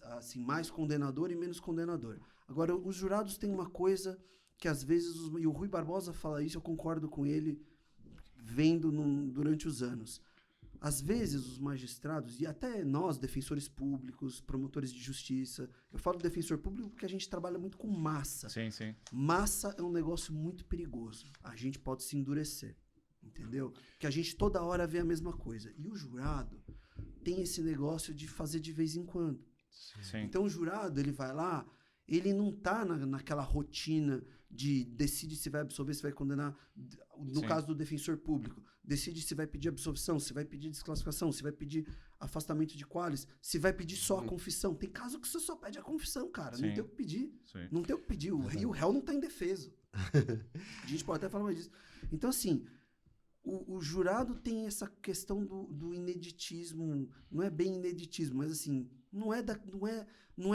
condenador e menos condenador. Agora, os jurados têm uma coisa que às vezes, e o Rui Barbosa fala isso, eu concordo com ele, vendo durante os anos. Às vezes, os magistrados, e até nós, defensores públicos, promotores de justiça, eu falo defensor público porque a gente trabalha muito com massa. Sim, sim. Massa é um negócio muito perigoso. A gente pode se endurecer, entendeu? Porque a gente toda hora vê a mesma coisa. E o jurado tem esse negócio de fazer de vez em quando. Sim. Então, o jurado, ele vai lá, ele não tá naquela rotina de decide se vai absolver, se vai condenar. No caso do defensor público, decide se vai pedir absolvição, se vai pedir desclassificação, se vai pedir afastamento de qualis, se vai pedir só a confissão. Tem caso que você só pede a confissão, cara. Não tem o que pedir. Não tem o que pedir. E o réu não está indefeso. A gente pode até falar mais disso. Então, assim, o jurado tem essa questão do ineditismo. Não é bem ineditismo, mas assim, não é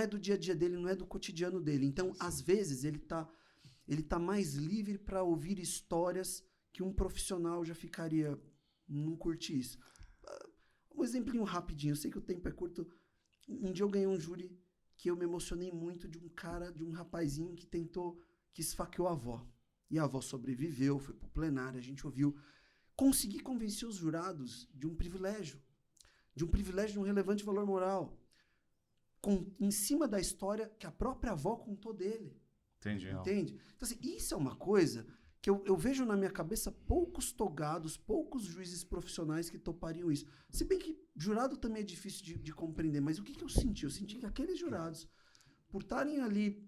do dia a dia dele, não é do cotidiano dele. Então, às vezes, ele tá mais livre para ouvir histórias que um profissional já ficaria, não curte isso. Um exemplinho rapidinho, eu sei que o tempo é curto. Um dia eu ganhei um júri que eu me emocionei muito de um rapazinho que esfaqueou a avó. E a avó sobreviveu, foi pro plenário, a gente ouviu. Consegui convencer os jurados de um privilégio de um relevante valor moral, em cima da história que a própria avó contou dele. Entendi. Entende? Então, assim, isso é uma coisa que eu vejo na minha cabeça poucos togados, poucos juízes profissionais que topariam isso. Se bem que jurado também é difícil de compreender, mas o que eu senti? Eu senti que aqueles jurados, por estarem ali,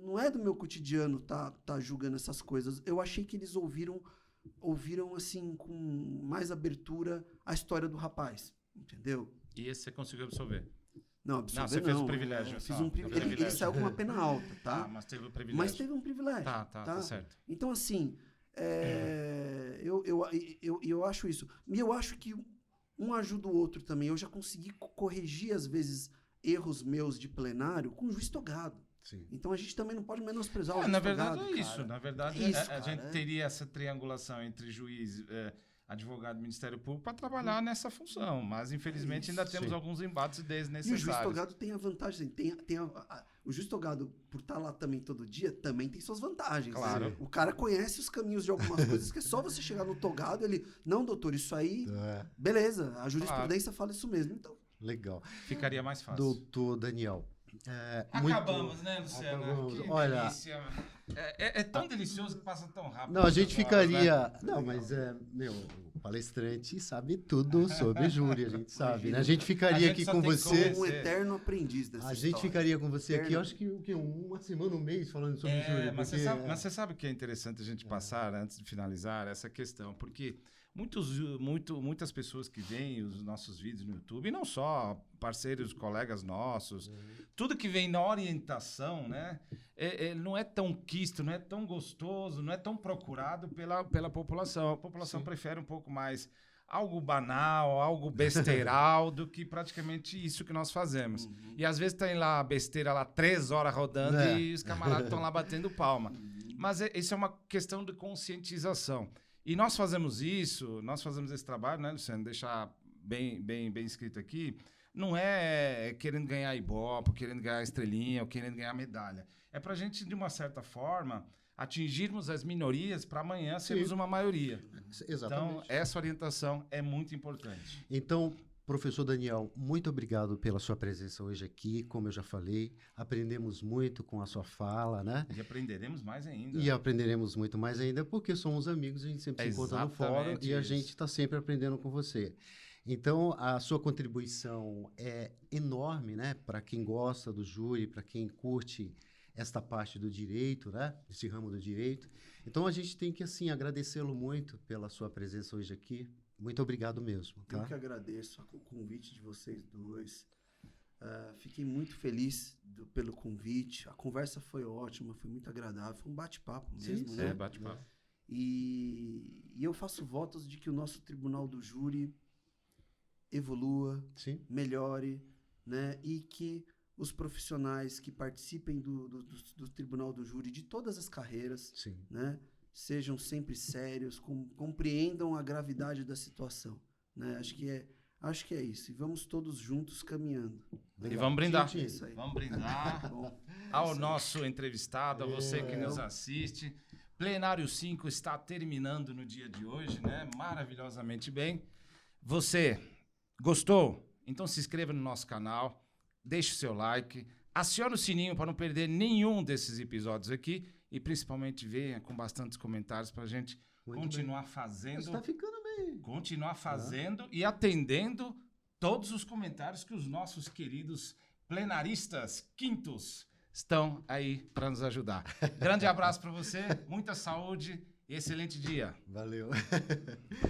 não é do meu cotidiano tá julgando essas coisas. Eu achei que eles ouviram assim, com mais abertura a história do rapaz, entendeu? E esse você conseguiu absorver? Não, você fez o privilégio. Fiz um privilégio. Ele saiu com uma pena alta, tá? Mas teve o privilégio. Mas teve um privilégio. Tá certo. Então, assim, eu acho isso. E eu acho que um ajuda o outro também. Eu já consegui corrigir, às vezes, erros meus de plenário com o juiz togado. Sim. Então a gente também não pode menosprezar o juiz Na verdade togado, é isso. cara. Na verdade, É isso, a cara, gente teria essa triangulação entre juiz, advogado e Ministério Público para trabalhar nessa função. Mas, infelizmente, ainda temos Sim. alguns embates E o desnecessários. juiz togado tem a vantagem, o juiz togado, por estar lá também todo dia, também tem suas vantagens. Claro. Né? O cara conhece os caminhos de algumas coisas que é só você chegar no togado, ele, não, doutor, isso aí, beleza, a jurisprudência fala isso mesmo. Então, Legal. Ficaria mais fácil. Doutor Daniel. Acabamos, né, Luciana? Acabamos. Que Olha, delícia. É tão delicioso que passa tão rápido. não, a gente essas horas, né? ficaria. Não, mas o palestrante sabe tudo sobre júri, a gente sabe, né? A gente ficaria A gente aqui só com tem você. como- um eterno aprendiz dessa A gente história. ficaria com você aqui, Eterno. eu acho que o quê? Uma semana, um mês falando sobre júri. Mas porque, você sabe o que é interessante a gente passar, antes de finalizar, essa questão? Porque muitas pessoas que veem os nossos vídeos no YouTube, e não só parceiros, colegas nossos, tudo que vem na orientação, né? Não é tão quisto, não é tão gostoso, não é tão procurado pela população. A população prefere um pouco mais algo banal, algo besteiral, do que praticamente isso que nós fazemos. E às vezes tem lá a besteira lá 3 horas rodando e os camaradas estão lá batendo palma. Mas isso é uma questão de conscientização. E nós fazemos esse trabalho, né, Luciano? Deixar bem escrito aqui. Não é querendo ganhar ibope, querendo ganhar estrelinha, ou querendo ganhar medalha. É para a gente, de uma certa forma, atingirmos as minorias para amanhã sermos uma maioria. Exatamente. Então, essa orientação é muito importante. Então, professor Daniel, muito obrigado pela sua presença hoje aqui. Como eu já falei, aprendemos muito com a sua fala, né? E aprenderemos mais ainda. E aprenderemos muito mais ainda, porque somos amigos, a gente sempre se encontra no fórum Exatamente e a isso. gente está sempre aprendendo com você. Então, a sua contribuição é enorme, né? Para quem gosta do júri, para quem curte esta parte do direito, né? Esse ramo do direito. Então, a gente tem que, assim, agradecê-lo muito pela sua presença hoje aqui. Muito obrigado mesmo, tá? Eu que agradeço o convite de vocês dois. Fiquei muito feliz pelo convite. A conversa foi ótima, foi muito agradável. Foi um bate-papo mesmo, Sim, né? bate-papo. E eu faço votos de que o nosso Tribunal do Júri evolua, Sim. melhore, né? E que os profissionais que participem do Tribunal do Júri de todas as carreiras, Sim. né? Sejam sempre sérios, compreendam a gravidade da situação, né? Acho que é isso. E vamos todos juntos caminhando. E vamos brindar. Gente, É isso aí. Vamos brindar Bom, ao nosso entrevistado, a você que nos assiste. Plenário 5 está terminando no dia de hoje, né? Maravilhosamente bem. Você gostou? Então se inscreva no nosso canal, deixe o seu like, acione o sininho para não perder nenhum desses episódios aqui e principalmente venha com bastantes comentários para a gente Muito continuar fazendo. Está ficando bem. Continuar fazendo e atendendo todos os comentários que os nossos queridos plenaristas quintos estão aí para nos ajudar. Grande abraço para você, muita saúde e excelente dia. Valeu.